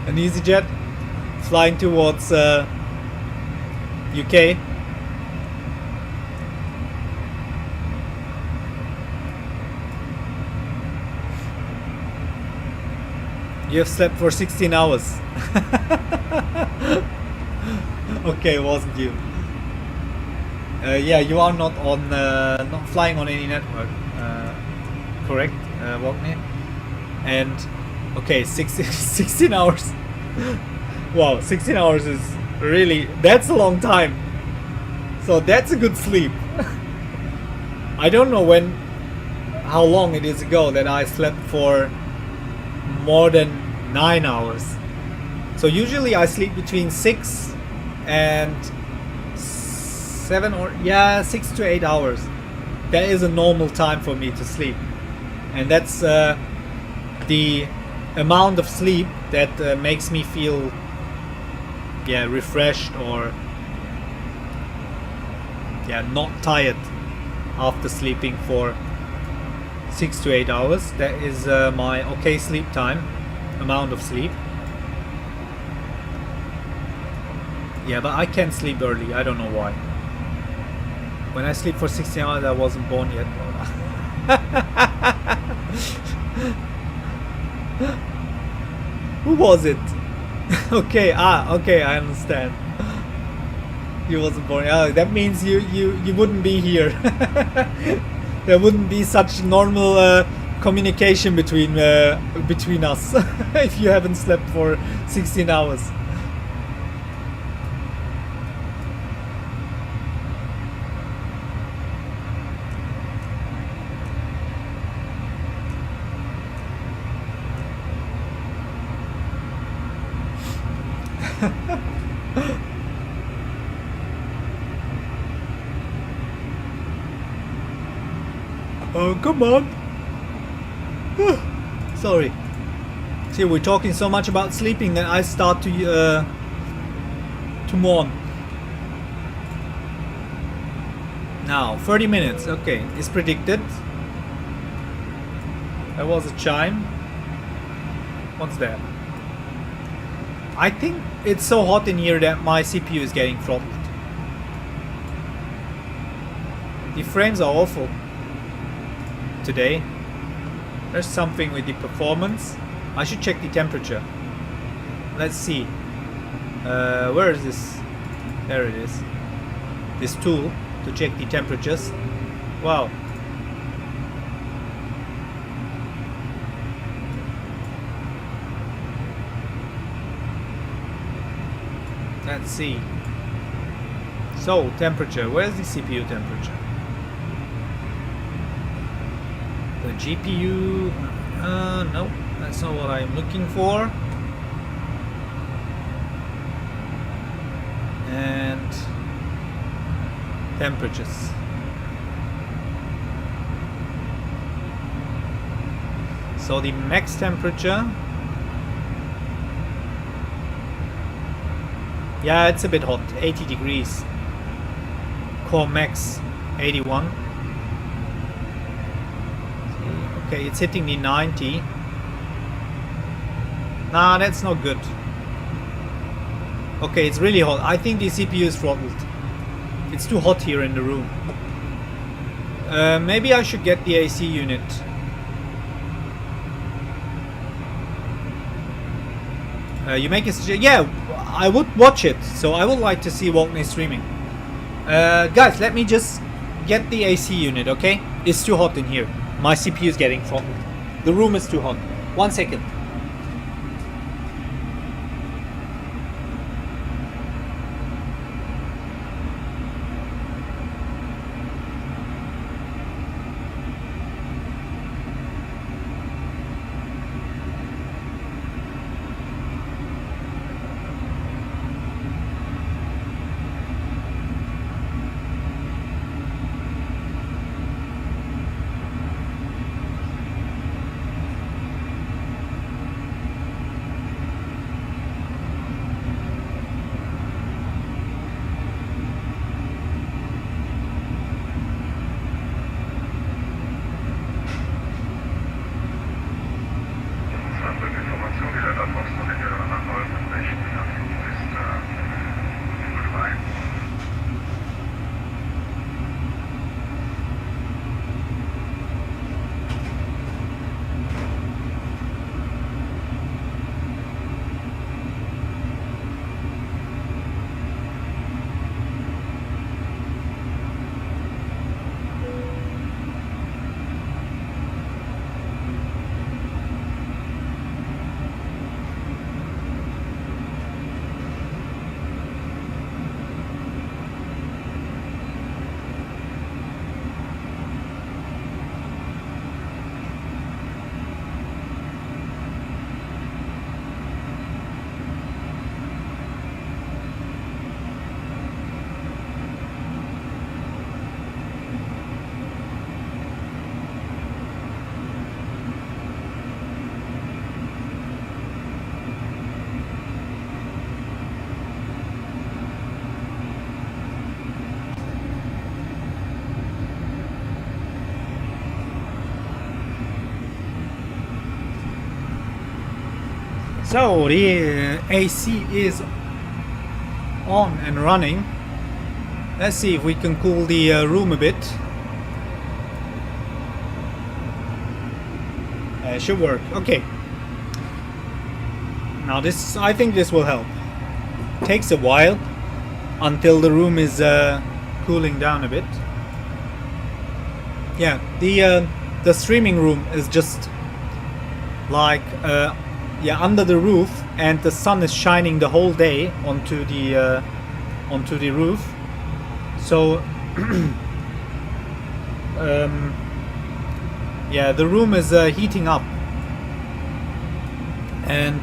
An EasyJet flying towards UK. You have slept for 16 hours. Okay, it wasn't you. Yeah, you are not on, not flying on any network. Correct, Wagner. And okay, 16 hours. Wow, 16 hours is really, that's a long time. So that's a good sleep. I don't know how long it is ago that I slept for more than 9 hours. So usually I sleep between 6 and 7 or 6 to 8 hours. That is a normal time for me to sleep, and that's the amount of sleep that makes me feel refreshed or not tired after sleeping for 6 to 8 hours. That is my okay sleep time, amount of sleep. Yeah, but I can't sleep early. I don't know why. When I sleep for 16 hours, I wasn't born yet. Who was it? Okay, okay, I understand. You wasn't born. That means you wouldn't be here. There wouldn't be such normal communication between us if you haven't slept for 16 hours. Oh, come on. Sorry. See, we're talking so much about sleeping that I start to mourn. Now, 30 minutes. Okay, it's predicted. There was a chime. What's that? I think it's so hot in here that my CPU is getting throttled. The frames are awful today. There's something with the performance. I should check the temperature. Let's see. Where is this? There it is. This tool to check the temperatures. Wow. Let's see. So, temperature. Where's the CPU temperature? The GPU... no, that's not what I'm looking for. And... temperatures. So the max temperature... yeah, it's a bit hot. 80 degrees. Core max 81. Okay, it's hitting the 90. Nah, that's not good. Okay, it's really hot. I think the CPU is throttled. It's too hot here in the room. Maybe I should get the AC unit. You make a suggestion? Yeah, I would watch it. So I would like to see Walkney streaming. Guys, let me just get the AC unit, okay? It's too hot in here. My CPU is getting throttled. The room is too hot. 1 second. So the AC is on and running. Let's see if we can cool the room a bit. It should work. Okay. Now this, I think this will help. Takes a while until the room is cooling down a bit. Yeah, the streaming room is just like yeah, under the roof, and the sun is shining the whole day onto the roof. So yeah, the room is heating up, and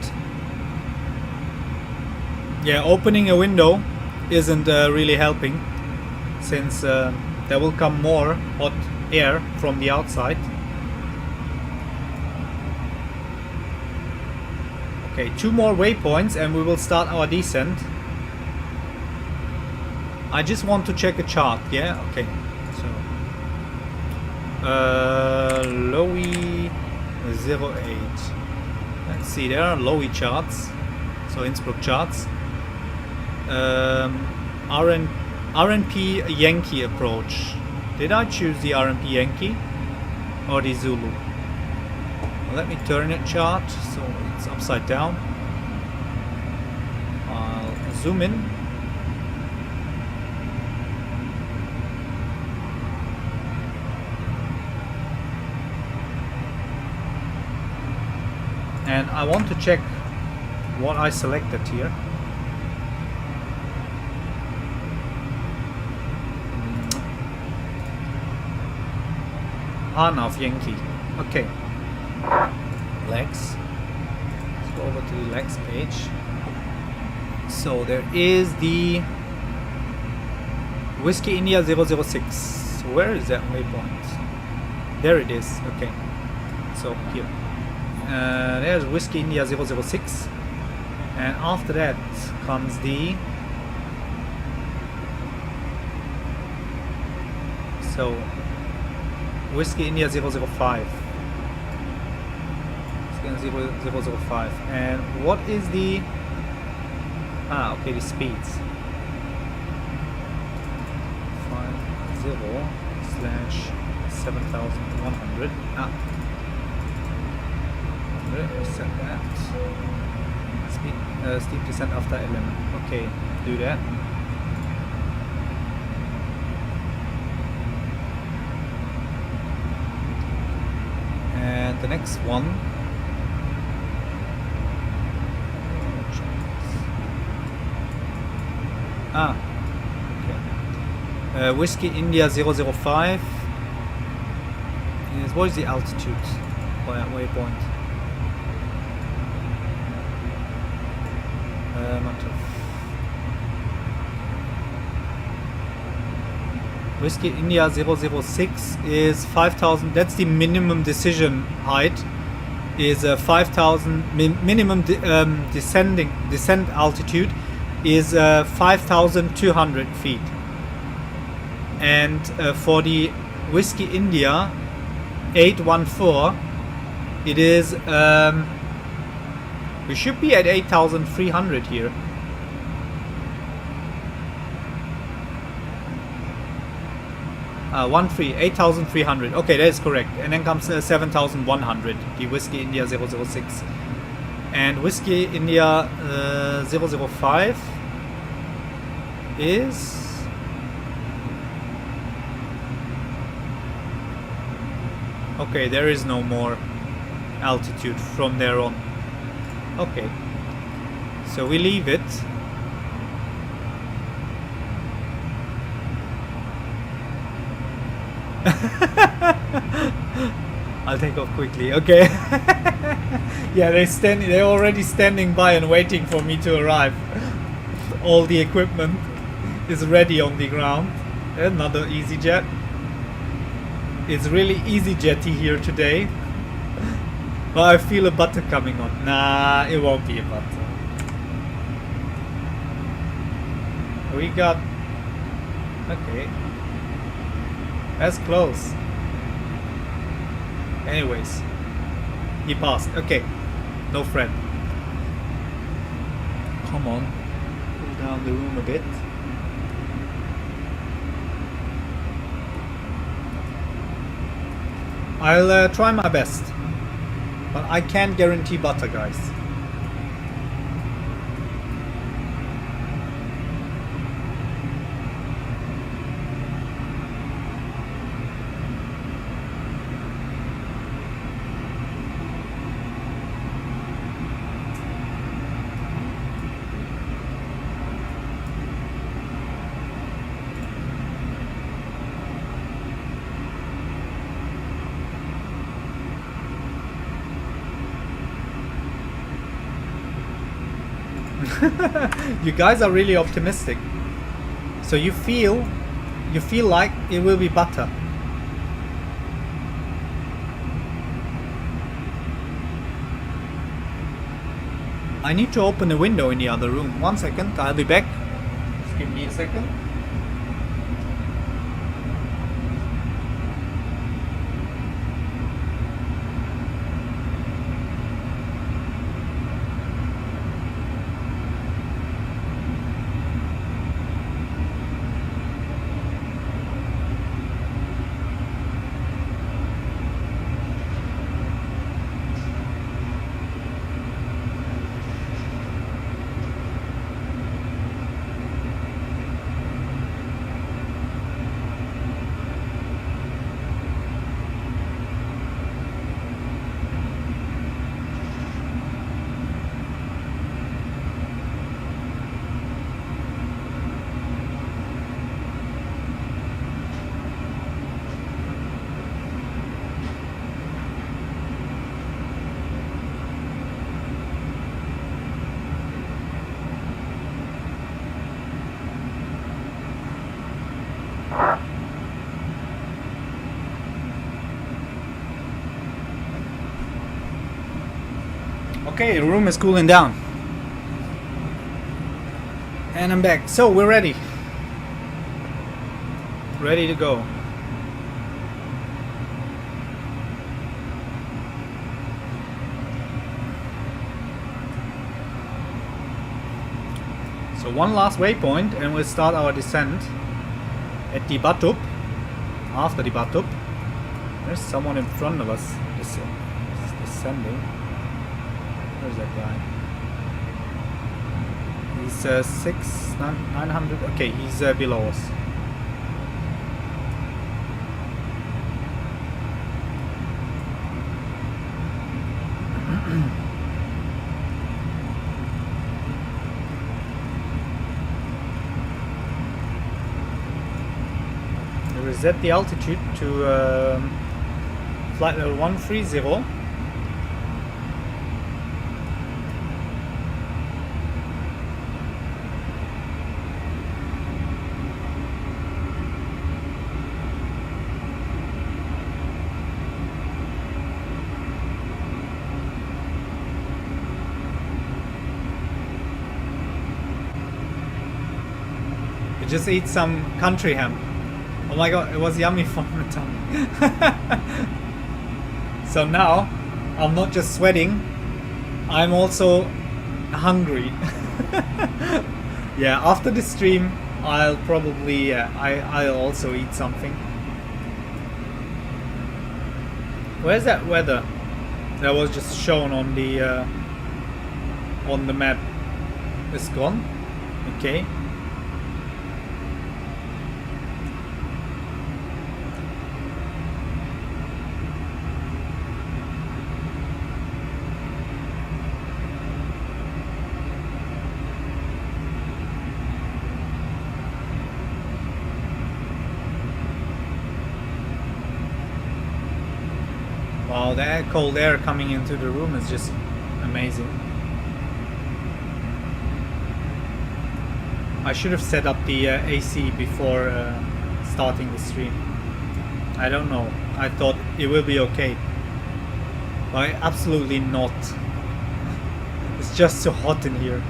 yeah, opening a window isn't really helping, since there will come more hot air from the outside. Okay, 2 more waypoints and we will start our descent. I just want to check a chart, yeah? Okay, so LOWI 08. Let's see, there are LOWI charts, so Innsbruck charts. RNP Yankee approach. Did I choose the RMP Yankee or the Zulu? Well, let me turn it chart so it's upside down. I'll zoom in. And I want to check what I selected here. Arnav Yankee. Okay. Legs. Let's go over to the legs page. So there is the Whiskey India 006. Where is that waypoint? There it is. Okay. So here. There's Whiskey India 006. And after that comes the... So... Whiskey India 005. Whiskey India 005. And what is the... Ah, okay, the speeds. 50/7100. Ah. Reset that. Steep descent after element. Okay, do that. And the next one. Ah, okay. Whiskey India 005. Yes, what is the altitude waypoint? Whiskey India 006 is 5,000. That's the minimum decision height. Is 5,000 minimum descent altitude is 5,200 feet. And for the Whiskey India 814, it is we should be at 8,300 here. 8,300. Okay, that is correct. And then comes 7,100, the Whiskey India 006. And Whiskey India 005 is... Okay, there is no more altitude from there on. Okay, so we leave it. I'll take off quickly. Okay. Yeah, they're already standing by and waiting for me to arrive. All the equipment is ready on the ground. Another EasyJet. It's really EasyJetty here today. But I feel a butter coming on. Nah, it won't be a butter. We got... Okay. That's close. Anyways. He passed. Okay. No friend. Come on. Cool down the room a bit. I'll try my best. But I can't guarantee butter, guys. You guys are really optimistic. So you feel like it will be butter. I need to open a window in the other room. 1 second, I'll be back. Just give me a second. Okay, the room is cooling down. And I'm back. So we're ready. Ready to go. So one last waypoint and we'll start our descent at the Batup. After the Batup. There's someone in front of us descending. Where's that guy? He's 900. Okay, he's below us. We reset the altitude to flight level 130. Just eat some country ham. Oh my god, it was yummy for my tummy. So now, I'm not just sweating, I'm also hungry. Yeah, after the stream, I'll probably, I'll also eat something. Where's that weather that was just shown on the map? It's gone? Okay. Wow, that cold air coming into the room is just amazing. I should have set up the AC before starting the stream. I don't know. I thought it will be okay. But absolutely not. It's just so hot in here.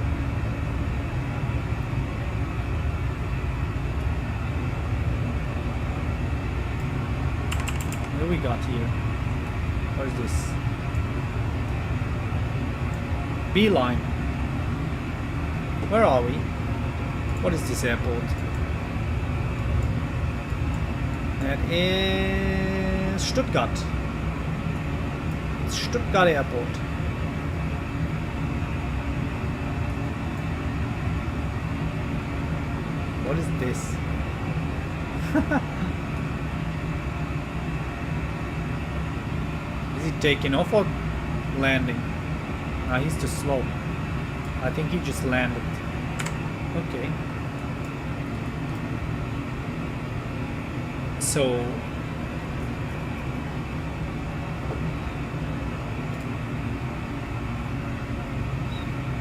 What do we got here? Where's this? Beeline. Where are we? What is this airport? That is Stuttgart. It's Stuttgart Airport. What is this? Is he taking off or landing? Ah, he's too slow. I think he just landed. Okay. So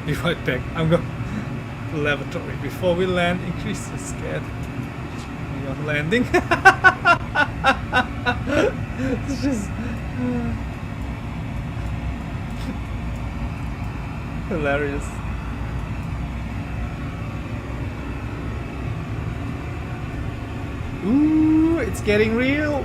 be right back. I'm going to the lavatory before we land. Increase the scared. We are landing. It's just hilarious. Ooh, it's getting real.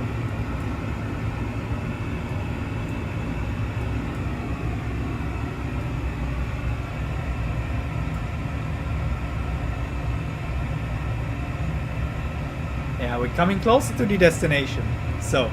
Yeah, we're coming closer to the destination. So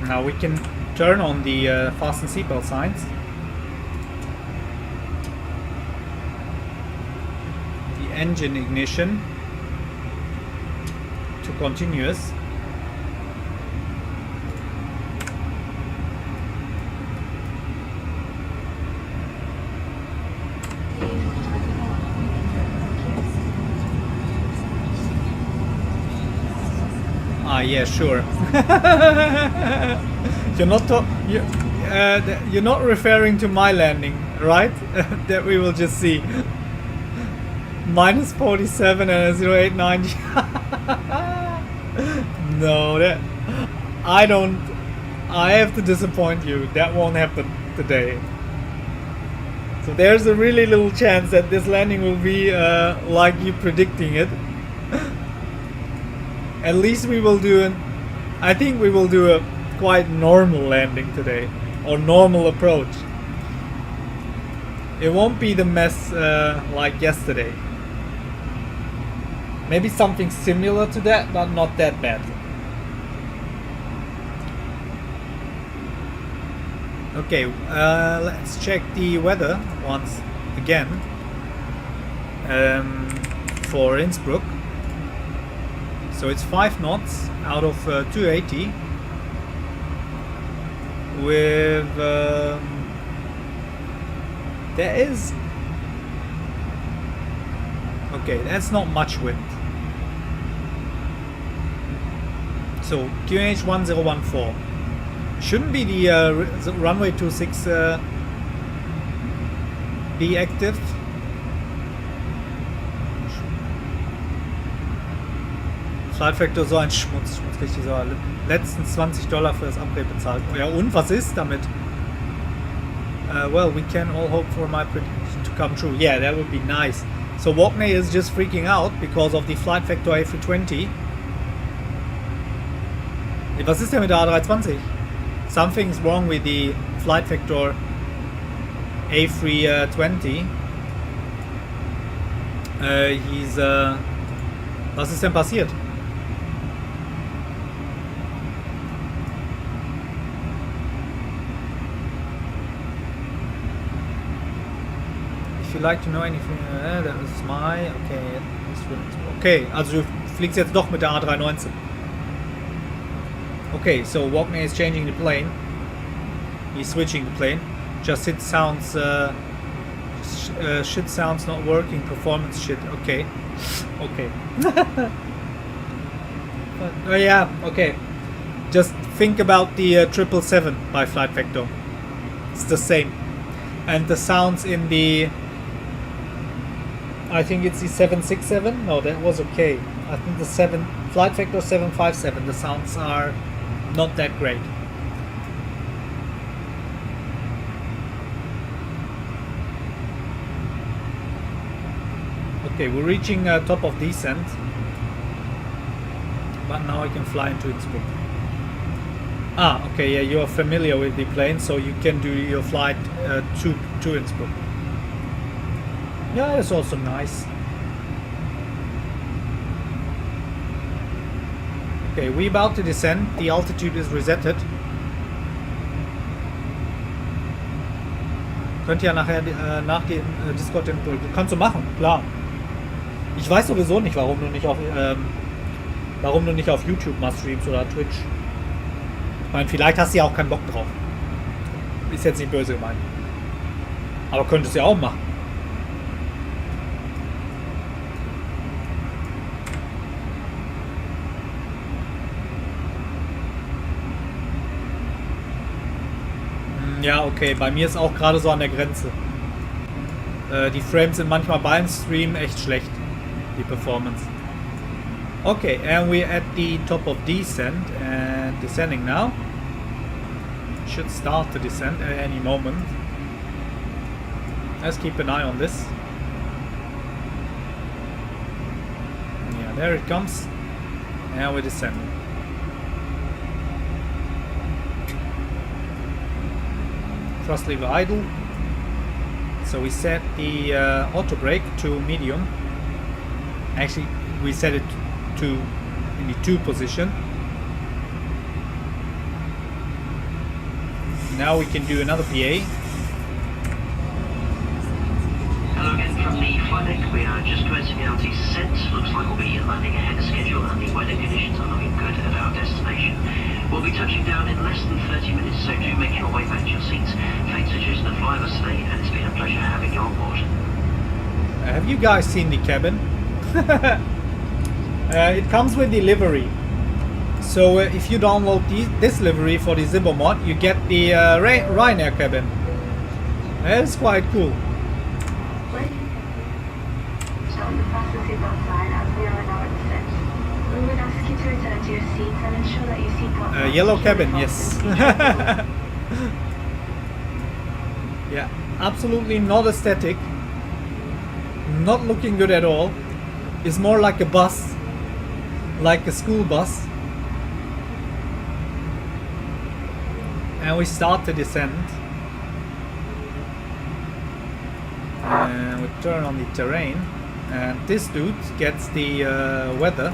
now we can turn on the fasten seatbelt signs. The engine ignition to continuous. yeah, sure. You're not referring to my landing, right? That we will just see. Minus 47 and a 0890. No, that I have to disappoint you. That won't happen today. So there's a really little chance that this landing will be like you predicting it. At least we will do I think we will do a quite normal landing today, or normal approach. It won't be the mess like yesterday. Maybe something similar to that, but not that bad. Okay, let's check the weather once again for Innsbruck. So it's 5 knots out of 280 with there is, okay, that's not much wind. So QNH 1014 shouldn't be the runway 26 be active. Flight Factor, so ein Schmutz richtig so. Letztens $20 für das Upgrade bezahlt. Oh ja, und was ist damit? Well, we can all hope for my prediction to come true. Yeah, that would be nice. So Walkney is just freaking out because of the Flight Factor A320. Was ist denn mit der A320? Something's wrong with the Flight Factor A320. Was ist denn passiert? If you like to know anything, that is my, okay, also du fliegst jetzt doch mit der A319. Okay, so Walkney is changing the plane. He's switching the plane. Just it sounds, shit sounds not working. Performance shit. Okay, okay. Oh yeah, okay. Just think about the 777 by Flight Factor. It's the same, and the sounds in the, I think it's the 767. No, that was okay. I think the Flight Factor 757. The sounds are not that great. Okay, we're reaching top of descent, but now I can fly into Innsbruck. Ah, okay, yeah, you are familiar with the plane, so you can do your flight to Innsbruck. Yeah, that's also nice. Okay, we're about to descend. The altitude is resetted. Könnt ihr ja nachher nach dem Discord den kannst du machen, klar. Ich weiß sowieso nicht, warum du nicht auf YouTube mal streamst oder Twitch. Ich meine, vielleicht hast du ja auch keinen Bock drauf. Ist jetzt nicht böse gemeint. Aber könntest du ja auch machen. Ja, okay, bei mir ist auch gerade so an der Grenze. Die Frames sind manchmal beim Stream echt schlecht, die Performance. Okay, and we're at the top of descent and descending now. Should start to descend at any moment. Let's keep an eye on this. Yeah, there it comes. And we're descending. Thrust lever idle. So we set the auto brake to medium. Actually, we set it to in the 2 position. Now we can do another PA. Hello again from the flight deck. We are just commencing our descent. Looks like we'll be landing ahead of schedule and the weather conditions are looking good at our destination. We'll be touching down in less than 30 minutes, so do make your way back to your seats. Thanks for choosing to fly with us today, and it's been a pleasure having you on board. Have you guys seen the cabin? It comes with the livery. So if you download this livery for the ZIBO mod, you get the Ryanair cabin. That's quite cool. So the fastest is outside as we are now at the steps. We would ask you to return to your seats and ensure that your seatbelt. Yellow cabin, yes. Yeah, absolutely not aesthetic. Not looking good at all. It's more like a bus, like a school bus. And we start the descent. And we turn on the terrain. And this dude gets the weather.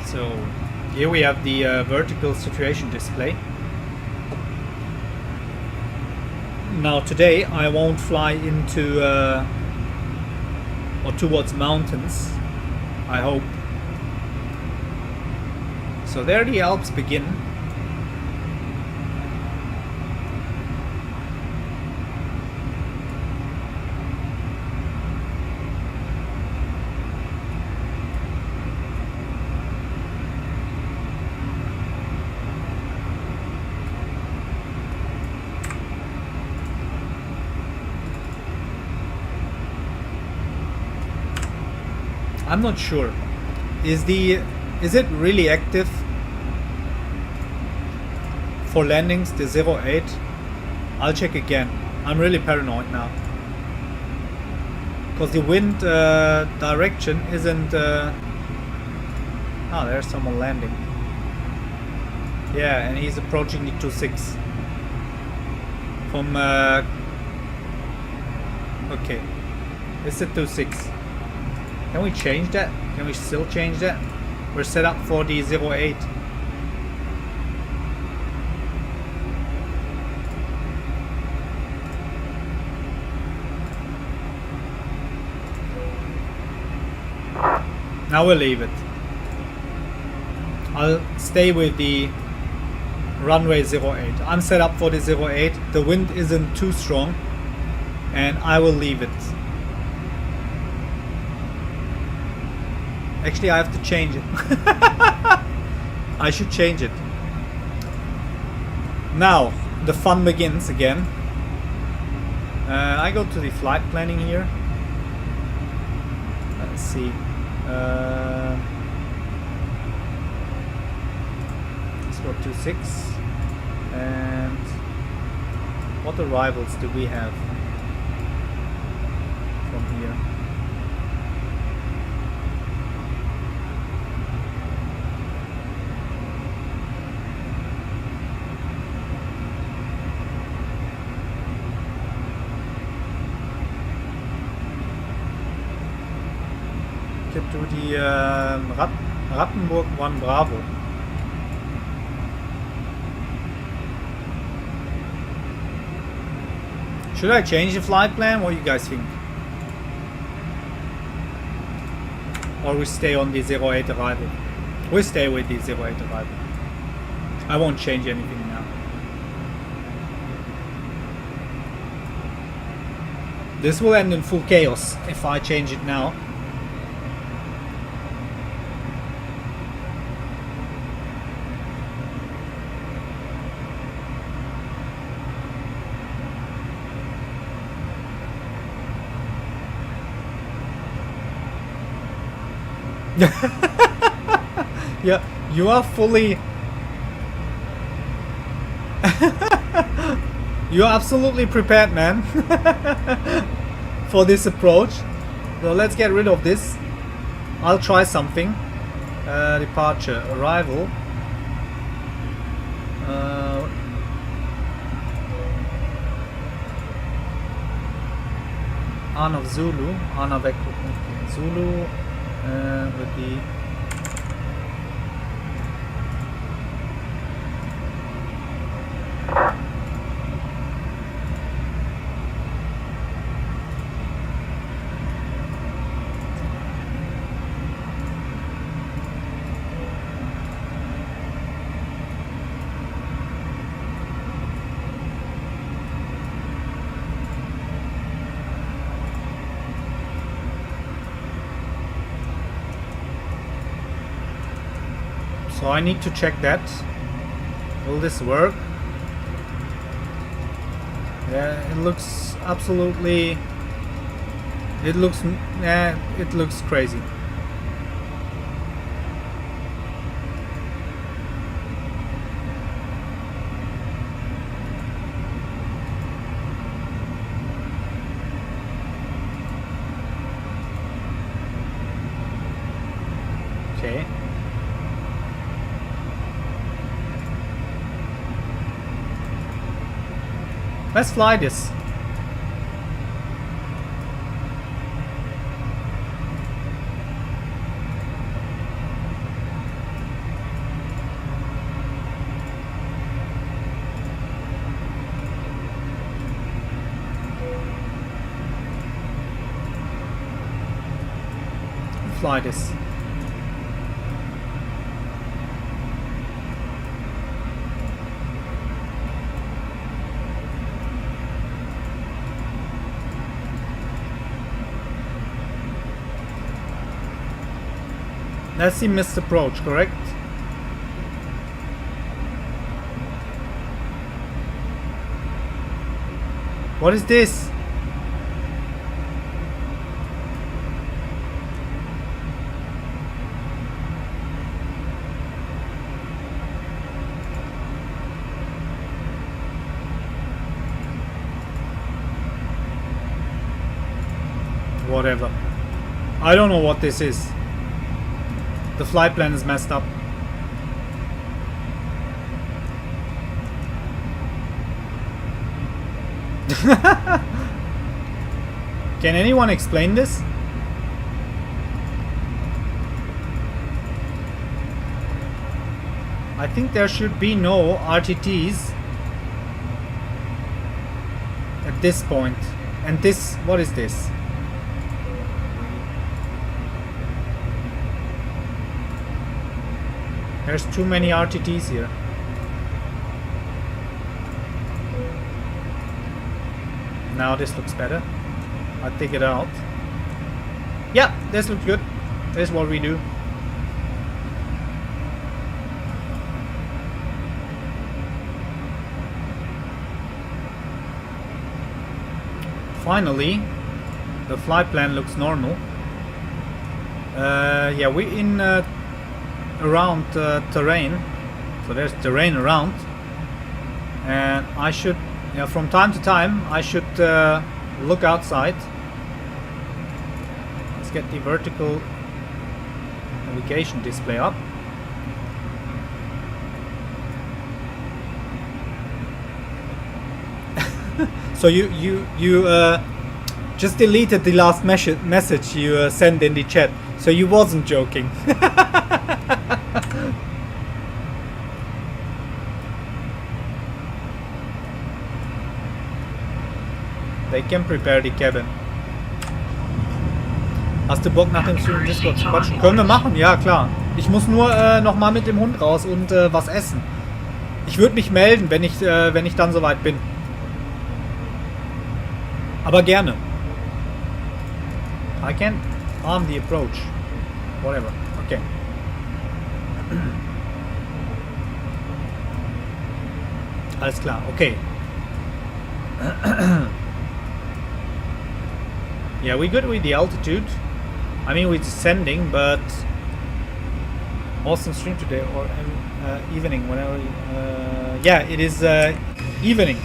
So here we have the vertical situation display. Now today I won't fly into or towards mountains, I hope. So there the Alps begin. I'm not sure. Is it really active for landings, the 08? I'll check again. I'm really paranoid now. Because the wind direction isn't... Ah, there's someone landing. Yeah, and he's approaching the 26. From... Okay. It's the 26. Can we change that? Can we still change that? We're set up for the 08. Now we'll leave it. I'll stay with the runway 08. I'm set up for the 08. The wind isn't too strong, and I will leave it. Actually, I have to change it. I should change it. Now, the fun begins again. I go to the flight planning here. Let's see. Let's go to 6. And what arrivals do we have from here? To the Rattenburg 1 Bravo. Should I change the flight plan? What do you guys think? Or we stay on the 08 arrival? We stay with the 08 arrival. I won't change anything now. This will end in full chaos if I change it now. Yeah, you are fully... You are absolutely prepared, man. For this approach. So let's get rid of this. I'll try something. Departure, arrival. Anna of Zulu, Anna Vec Zulu. With the So I need to check that. Will this work? Yeah, it looks absolutely... It looks crazy. Okay. Let's fly this. Fly this. That's the missed approach, correct? What is this? Whatever. I don't know what this is. The flight plan is messed up. Can anyone explain this? I think there should be no RTTs at this point. And this, what is this? There's too many RTTs here. Now this looks better. I'll take it out. Yeah, this looks good. This is what we do. Finally, the flight plan looks normal. Yeah, we're in around terrain, so there's terrain around, and I should, yeah, from time to time I should look outside. Let's get the vertical navigation display up. So you just deleted the last message you sent in the chat, so you wasn't joking. They can prepare the cabin. Hast du Bock nach dem Stream Discord zu quatschen? Können wir machen, ja klar. Ich muss nur noch mal mit dem Hund raus und was essen. Ich würde mich melden, wenn ich dann soweit bin. Aber gerne. I can arm the approach. Whatever. Okay. Alles klar, okay. Yeah, we're good with the altitude. I mean, we're descending, but awesome stream today, or evening, whenever. Yeah, it is evening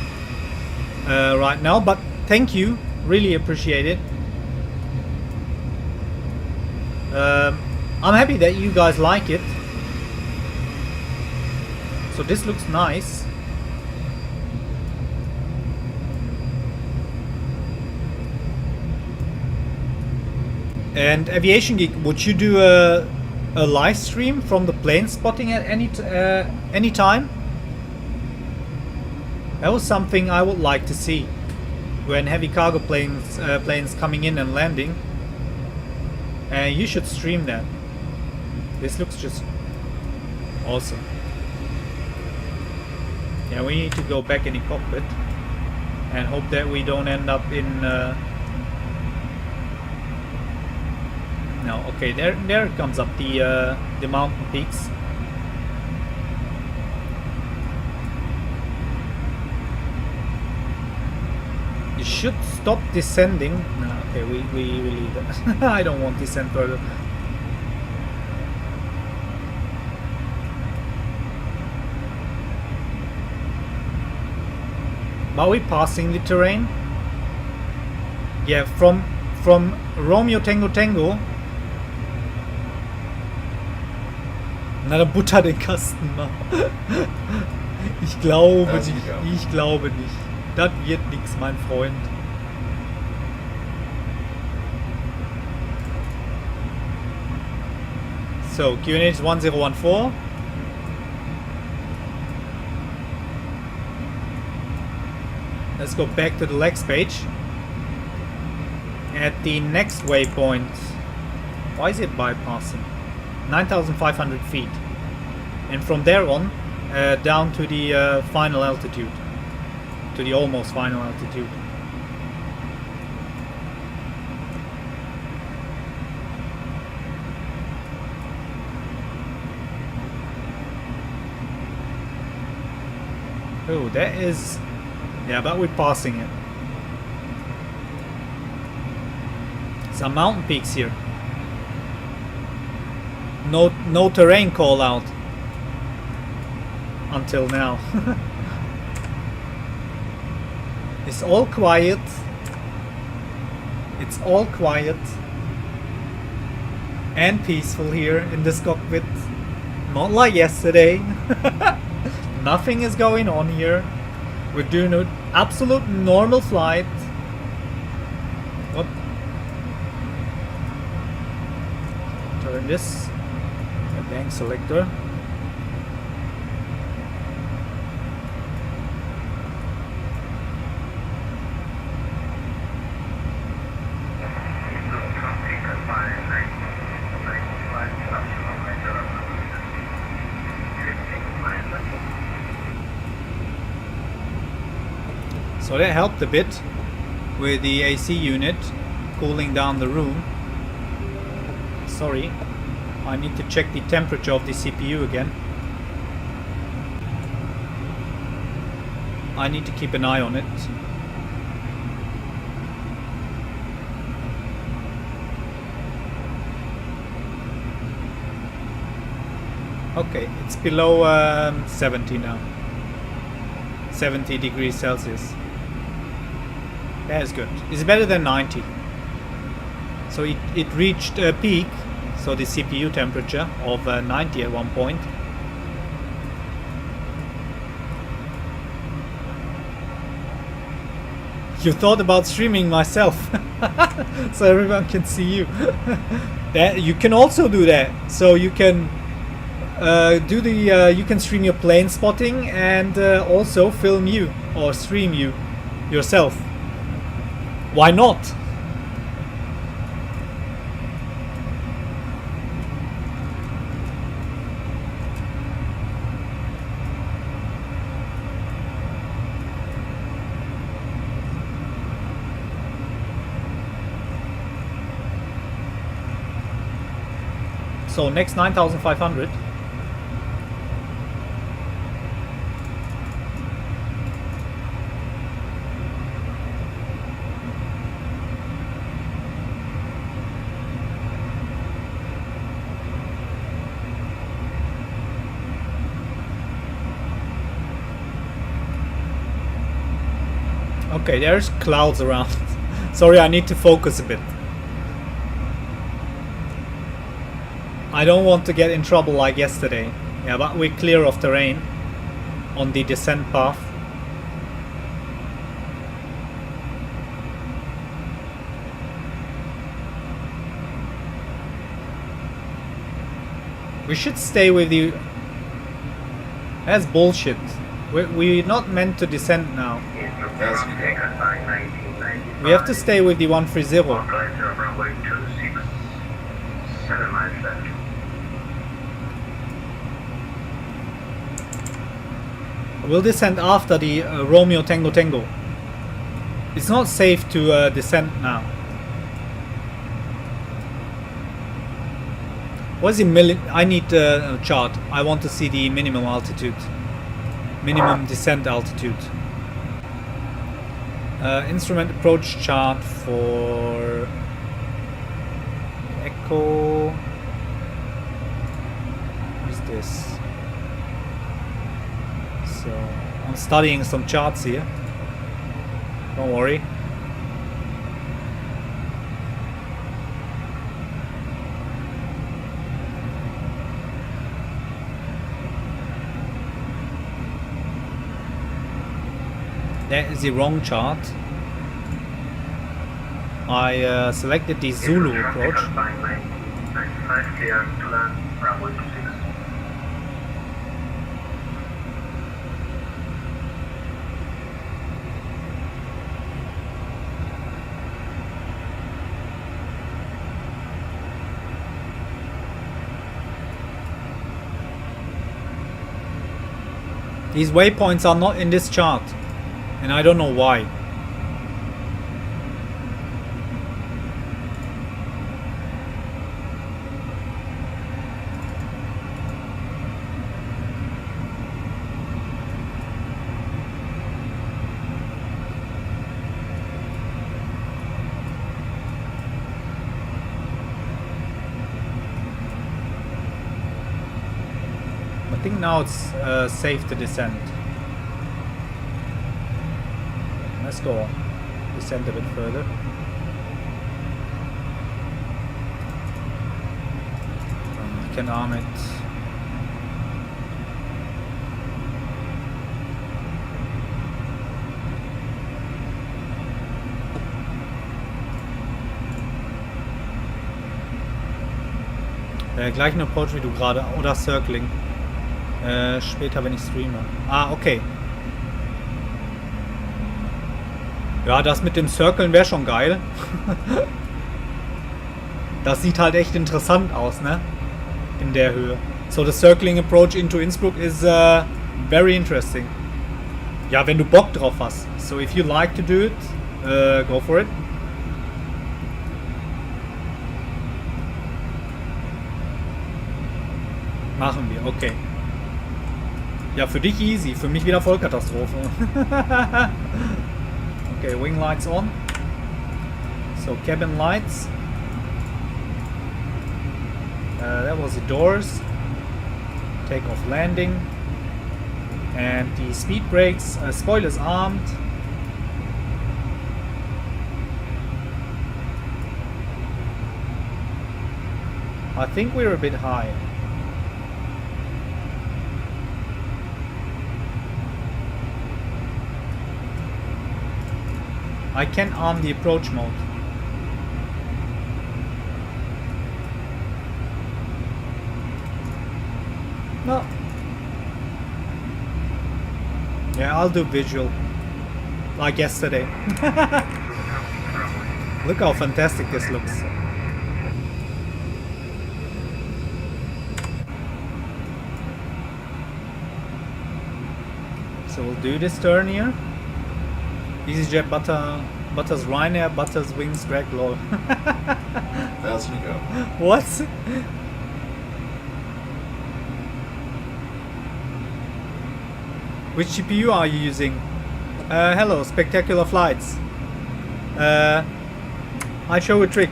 right now, but thank you, really appreciate it. I'm happy that you guys like it. So this looks nice. And Aviation Geek, would you do a live stream from the plane spotting at any time? That was something I would like to see. When heavy cargo planes coming in and landing. And you should stream that. This looks just awesome. Yeah, we need to go back in the cockpit and hope that we don't end up in no, okay, there it comes up, the mountain peaks. should stop descending. No, okay, we leave it. I don't want to descend further. Are we passing the terrain? Yeah, from Romeo Tango Tango. Na, dann butter den Kasten mal. Ich glaube Das nicht. geht auch. Ich glaube nicht. Das wird nix, mein Freund. So, QNH 1014. Let's go back to the legs page. At the next waypoint. Why is it bypassing? 9,500 feet. And from there on, down to the final altitude. To the almost final altitude. Oh, that is... Yeah, but we're passing it. Some mountain peaks here. No terrain call out. Until now. It's all quiet. It's all quiet. And peaceful here in this cockpit. Not like yesterday. Nothing is going on here. We're doing an absolute normal flight. Whoop. Turn this. A bank selector. So that helped a bit with the AC unit cooling down the room. Sorry, I need to check the temperature of the CPU again. I need to keep an eye on it. Okay, it's below 70 now. 70 degrees Celsius. That is good. It's better than 90. So it reached a peak, so the CPU temperature of 90 at one point. You thought about streaming myself, so everyone can see you. That you can also do that. So you can you can stream your plane spotting and also film you or stream you yourself. Why not? So next 9,500. Okay, there's clouds around. Sorry, I need to focus a bit. I don't want to get in trouble like yesterday. Yeah, but we're clear of terrain on the descent path. We should stay with the... That's bullshit. We're not meant to descend now. We have to stay with the 130. We'll descend after the Romeo Tango Tango. It's not safe to descend now. What's the I need a chart. I want to see the minimum altitude. Minimum descent altitude. Instrument approach chart for Echo. What is this? So I'm studying some charts here. Don't worry. That is the wrong chart. I selected the Zulu approach. Clear to land, runway 26. These waypoints are not in this chart, and I don't know why. I think now it's safe to descend. Let's go on. Descend a bit further. I can arm it. Gleichen Approach wie du gerade, oder Circling. Später, wenn ich streame. Ah, okay. Ja, das mit dem Circlen wäre schon geil. Das sieht halt echt interessant aus, ne? In der Höhe. So, the circling approach into Innsbruck is very interesting. Ja, wenn du Bock drauf hast. So, if you like to do it, go for it. Machen wir, okay. Ja, für dich easy, für mich wieder Vollkatastrophe. Okay, wing lights on. So, cabin lights. That was the doors. Takeoff landing. And the speed brakes. Spoilers armed. I think we're a bit high. I can arm the approach mode. No. Yeah, I'll do visual. Like yesterday. Look how fantastic this looks. So we'll do this turn here. EasyJet Butters Ryanair Butters Wings Drag lol. 1,000 to go. What? Which GPU are you using? Hello, spectacular flights. I show a trick.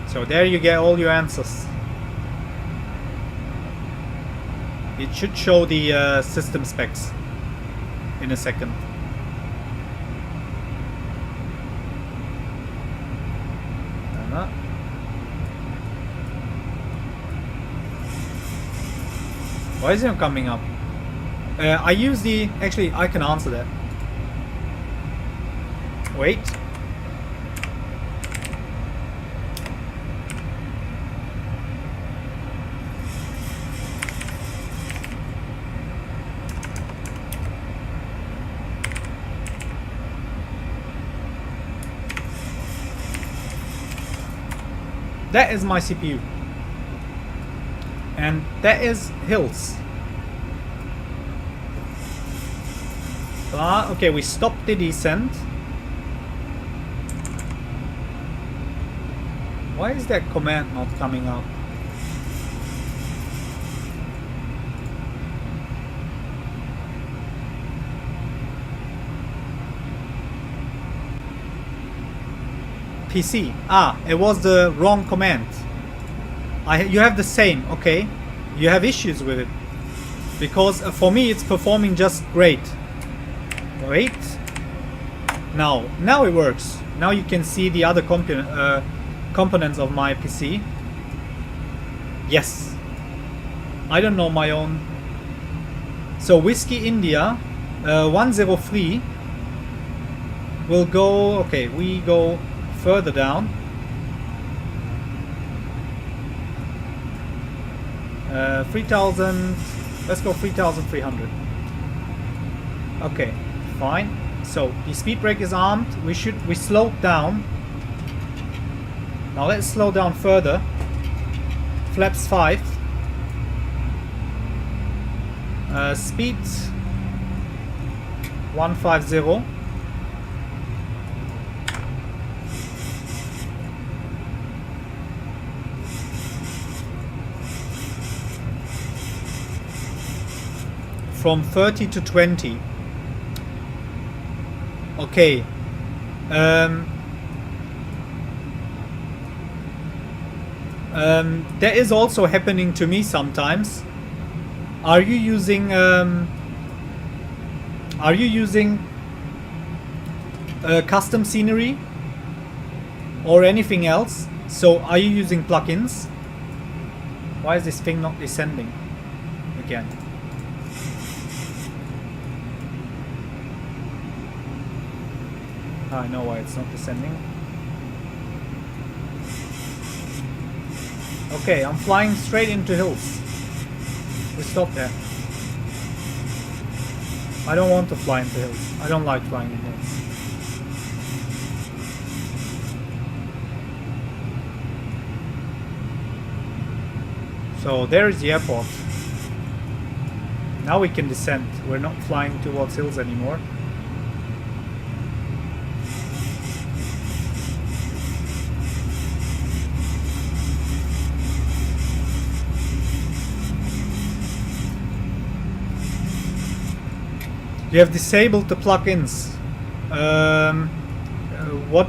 So there you get all your answers. It should show the system specs in a second. Why is it not coming up? I use the... Actually, I can answer that. Wait. That is my CPU. And that is hills. Okay, we stopped the descent. Why is that command not coming up? PC. Ah, it was the wrong command. You have the same, okay. You have issues with it. Because for me it's performing just great. Wait. Now it works. Now you can see the other components of my PC. Yes. I don't know my own. So Whiskey India 103 will go. Okay, we go further down. 3,000. Let's go 3,300. Okay, fine. So the speed brake is armed. We slowed down. Now let's slow down further. Flaps 5. Speed 150. From 30 to 20. Okay. That is also happening to me sometimes. Are you using custom scenery or anything else? So are you using plugins? Why is this thing not descending again? I know why it's not descending. Okay, I'm flying straight into hills. We stop there. I don't want to fly into hills. I don't like flying in hills. So there is the airport. Now we can descend. We're not flying towards hills anymore. You have disabled the plugins. What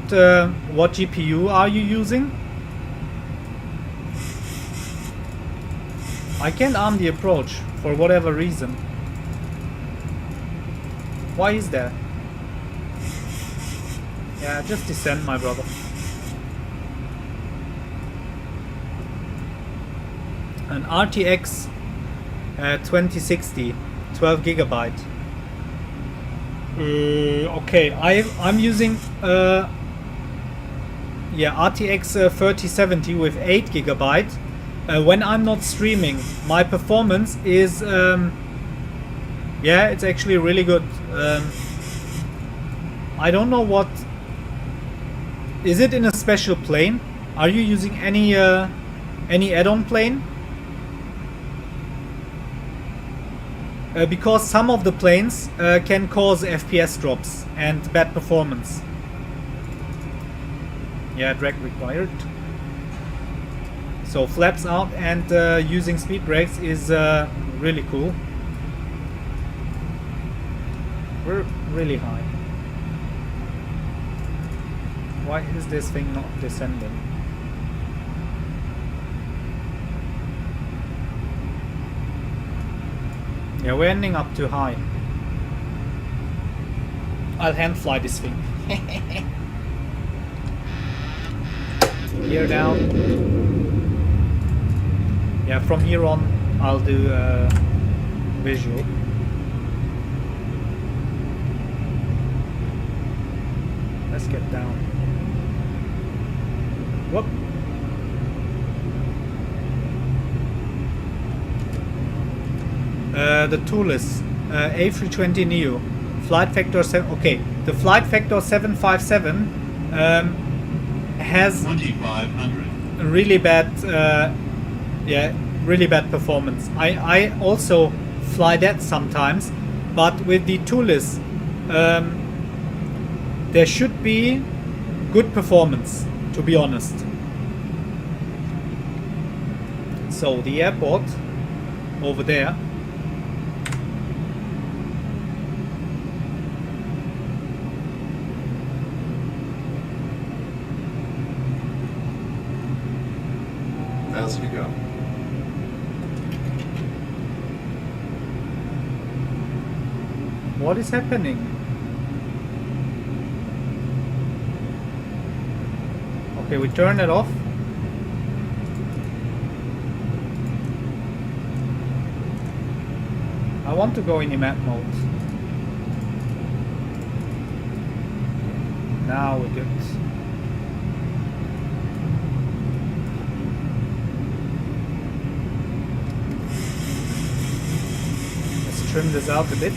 GPU are you using? I can't arm the approach for whatever reason. Why is that? Yeah, just descend, my brother. An RTX 2060, 12 gigabyte. Okay, I'm using RTX 3070 with 8 gigabyte. When I'm not streaming, my performance is it's actually really good. I don't know what is it in a special plane. Are you using any add-on plane? Because some of the planes can cause FPS drops and bad performance. Yeah, drag required. So flaps out and using speed brakes is really cool. We're really high. Why is this thing not descending? Yeah, we're ending up too high. I'll hand fly this thing. Gear down. Yeah, from here on I'll do visual. Let's get down. Whoop. The tool is A320neo. Flight factor 7. Okay, the flight factor 757 has 2500. Really bad. Really bad performance. I also fly that sometimes, but with the toolless, there should be good performance, to be honest. So the airport over there. Thousand to go. What is happening? Okay, we turn it off. I want to go in map mode. Now we're good. Let's trim this out a bit.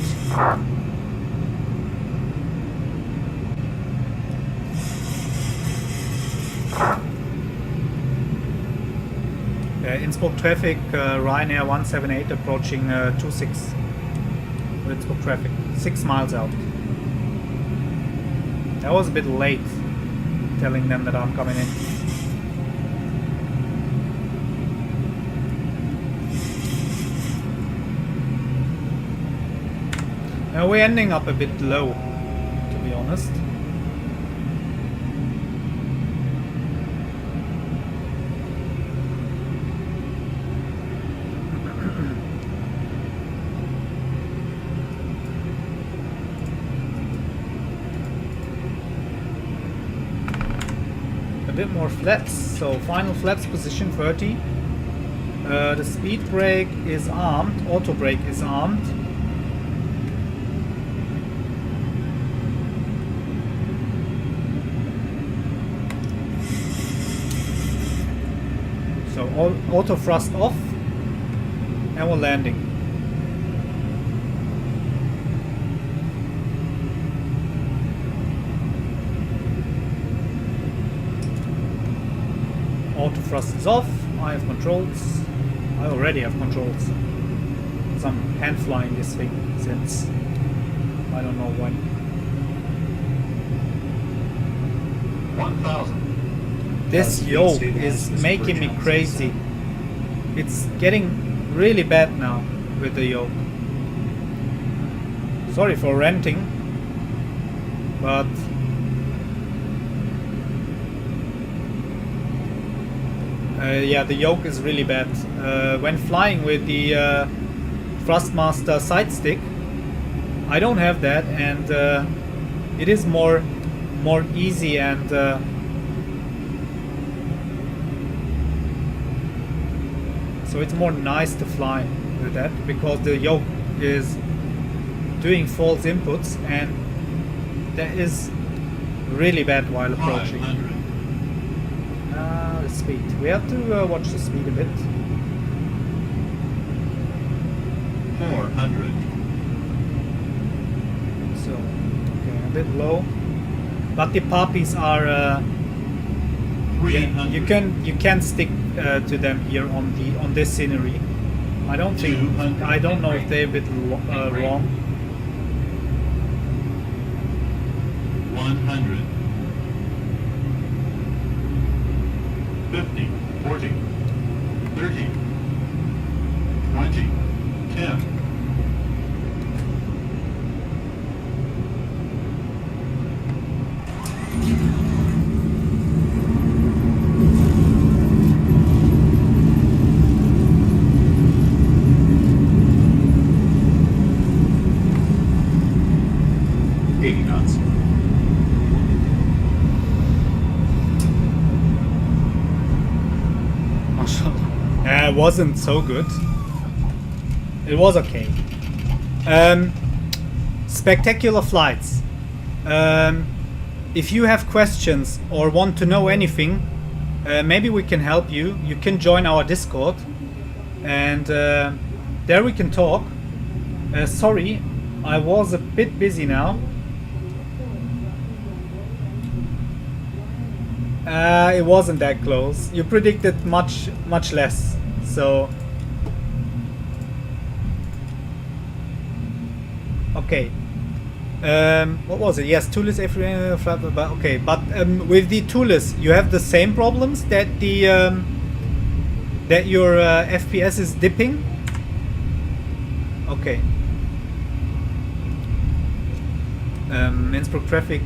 Innsbruck traffic, Ryanair 178 approaching 26. Innsbruck traffic, 6 miles out. I was a bit late telling them that I'm coming in. Now we're ending up a bit low, to be honest. Bit more flaps, so final flaps position 30. The speed brake is armed, auto brake is armed. So auto thrust off, and we're landing. Auto thrust is off. I have controls. I already have controls. Because I'm hand flying this thing since I don't know when. 1,000. This yoke is making me crazy. It's getting really bad now with the yoke. Sorry for ranting, but yeah, the yoke is really bad. When flying with the Thrustmaster side stick, I don't have that, and it is more easy, and so it's more nice to fly with that, because the yoke is doing false inputs, and that is really bad while approaching. The speed. We have to watch the speed a bit. 400. So, okay, a bit low. But the puppies are. Yeah, you can stick to them here on this scenery. I don't know if they're a bit wrong. 100. 50, 40, 30, 20, 10. It wasn't so good. It was okay. Spectacular flights. If you have questions or want to know anything, maybe we can help you. You can join our Discord, and there we can talk. Sorry, I was a bit busy now. It wasn't that close. You predicted much less. So okay. What was it? Yes, toolless every okay, but with the toolless you have the same problems that the That your FPS is dipping? Okay. Innsbruck traffic,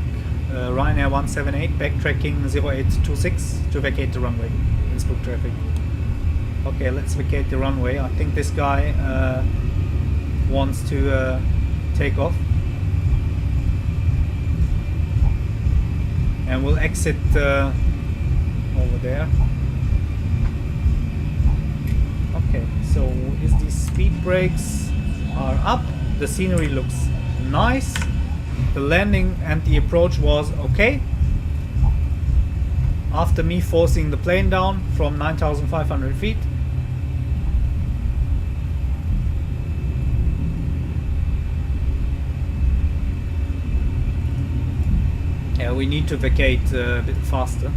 Ryanair 178, backtracking 0826 to vacate the runway. Innsbruck traffic. Okay, let's vacate the runway. I think this guy wants to take off. And we'll exit over there. Okay, so these speed brakes are up. The scenery looks nice. The landing and the approach was okay. After me forcing the plane down from 9,500 feet. Yeah, we need to vacate a bit faster.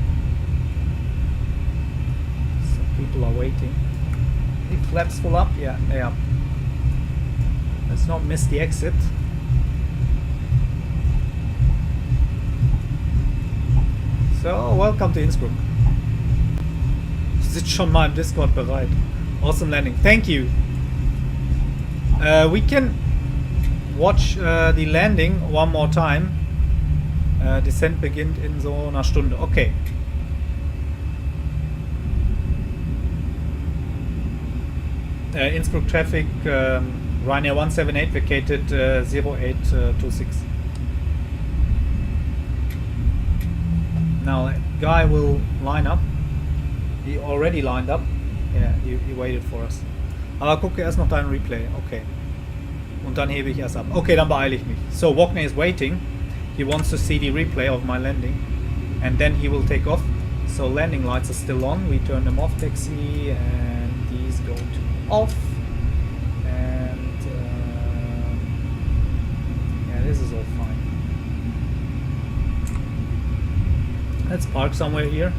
Some people are waiting. The flaps full up? Yeah, they are. Let's not miss the exit. So, welcome to Innsbruck. Sitzt schon mal im Discord bereit. Awesome landing. Thank you. We can watch the landing one more time. Descent beginnt in so einer Stunde. Okay. Innsbruck traffic, Ryanair 178 vacated 0826. Now that guy will line up. He already lined up. Yeah, he waited for us. Aber gucke erst noch deinen Replay. Okay. Und dann hebe ich erst ab. Okay, dann beeile ich mich. So, Wagner is waiting. He wants to see the replay of my landing. And then he will take off. So landing lights are still on. We turn them off, taxi, and these go to off. And yeah, this is all fine. Let's park somewhere here.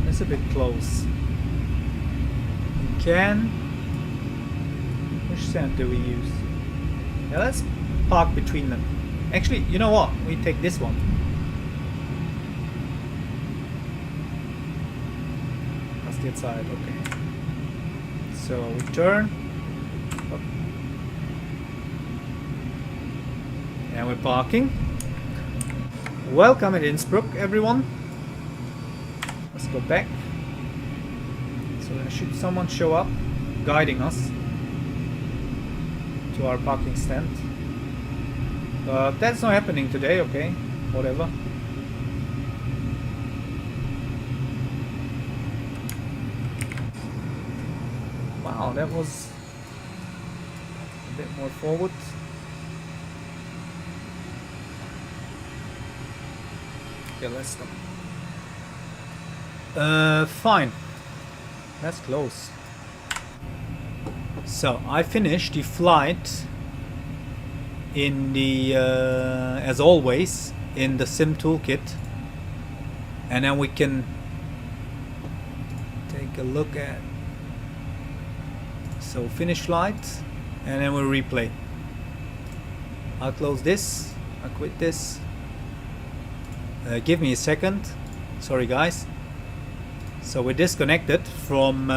It's a bit close. We can. Which stand do we use? Yeah, let's park between them. Actually, you know what? We take this one. That's the side. Okay. So we turn. Up. And we're parking. Welcome at Innsbruck, everyone. Let's go back. So there should someone show up, guiding us to our parking stand. But that's not happening today, okay? Whatever. Wow, that was a bit more forward. Okay, let's stop. Fine. That's close. So, I finished the flight in the, as always, in the sim toolkit. And then we can take a look at, so finish flight, and then we'll replay. I'll close this, I'll quit this. Give me a second. Sorry guys. So we're disconnected from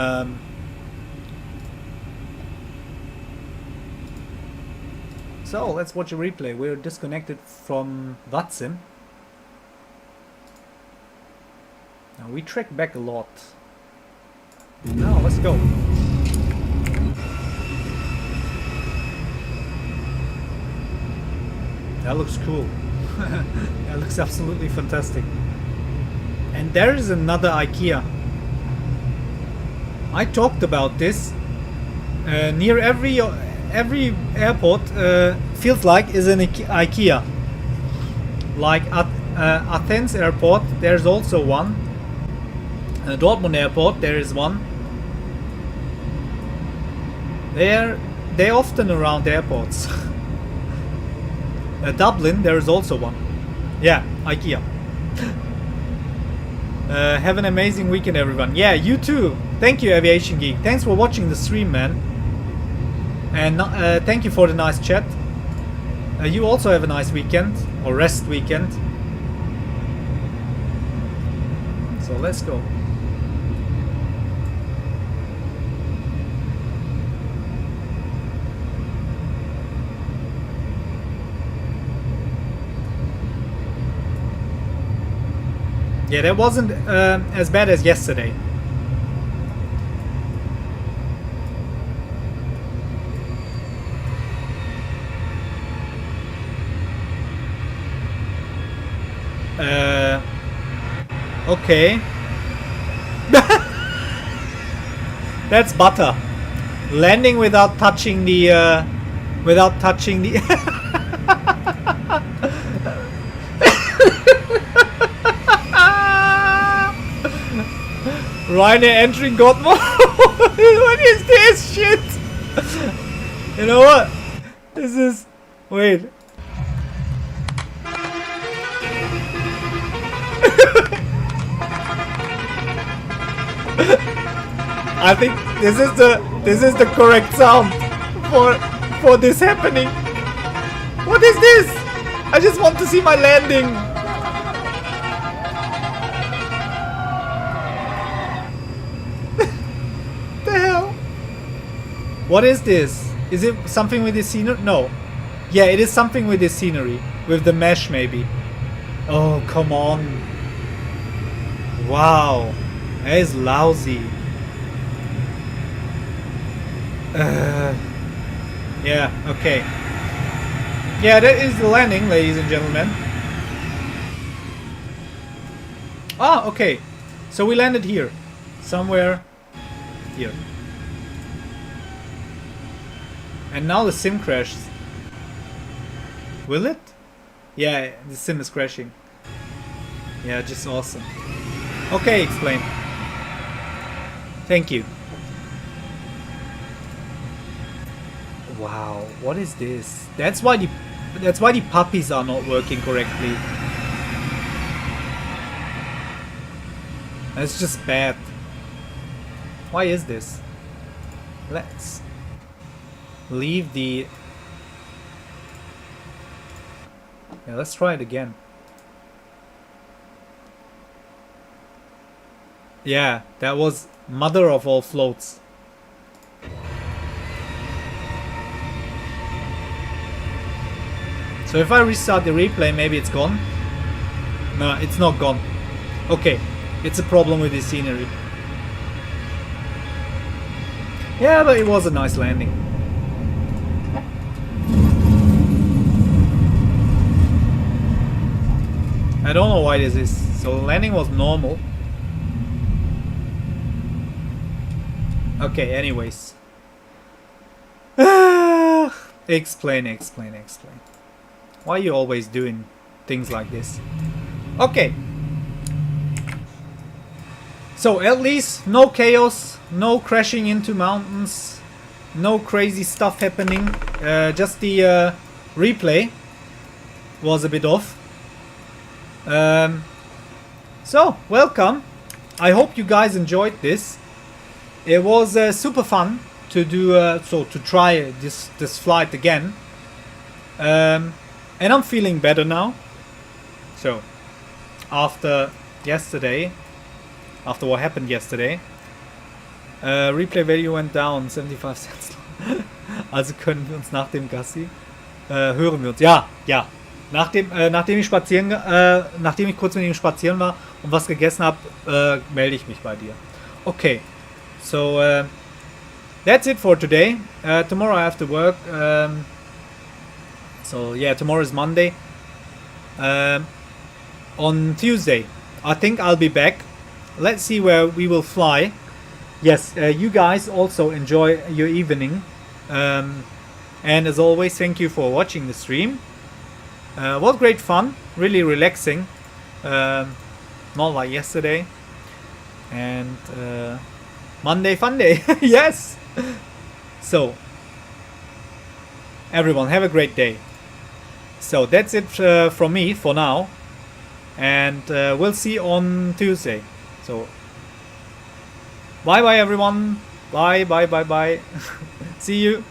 so let's watch a replay. We're disconnected from VATSIM. Now we track back a lot. Now let's go. That looks cool. That looks absolutely fantastic. And there is another IKEA. I talked about this. Near every airport feels like is an IKEA. Like at Athens airport, there's also one. Dortmund airport, there is one. They're often around airports. Dublin, there is also one. Yeah, IKEA. Have an amazing weekend, everyone. Yeah, you too. Thank you, Aviation Geek. Thanks for watching the stream, man. And thank you for the nice chat. You also have a nice weekend, or rest weekend. So let's go. Yeah, that wasn't as bad as yesterday. Okay. That's butter. Landing without touching the Ryanair entering God mode. What is this shit? You know what? This is... Wait. I think this is the correct sound for this happening. What is this? I just want to see my landing. The hell? What is this? Is it something with the scenery? No. Yeah, it is something with the scenery. With the mesh maybe. Oh, come on. Wow. That is lousy. Yeah, okay. Yeah, that is the landing, ladies and gentlemen. Ah, okay. So we landed here. Somewhere here. And now the sim crashes. Will it? Yeah, the sim is crashing. Yeah, just awesome. Okay, XPlane. Thank you. Wow, what is this? That's why the puppies are not working correctly. That's just bad. Why is this? Let's leave the... Yeah, let's try it again. Yeah, that was mother of all floats. So if I restart the replay, maybe it's gone? No, it's not gone. Okay, it's a problem with the scenery. Yeah, but it was a nice landing. I don't know why this is. So the landing was normal. Okay, anyways. Explain. Why are you always doing things like this? Okay. So at least no chaos, no crashing into mountains, no crazy stuff happening. Just the replay was a bit off. So welcome. I hope you guys enjoyed this. It was super fun to do. To try this flight again. And I'm feeling better now. So, after yesterday, after what happened yesterday, Replay Value went down 75 cents. Also können wir uns nach dem Gassi hören wir uns. Ja. Nachdem ich kurz mit ihm spazieren war und was gegessen habe, melde ich mich bei dir. Okay. So that's it for today. Tomorrow I have to work. So yeah, tomorrow is Monday. On Tuesday, I think I'll be back. Let's see where we will fly. Yes, you guys also enjoy your evening. And as always, thank you for watching the stream. Was great fun, really relaxing. Not like yesterday. And Monday fun day. Yes. So everyone, have a great day. So that's it from me for now, and we'll see you on Tuesday. So bye bye everyone. Bye. See you.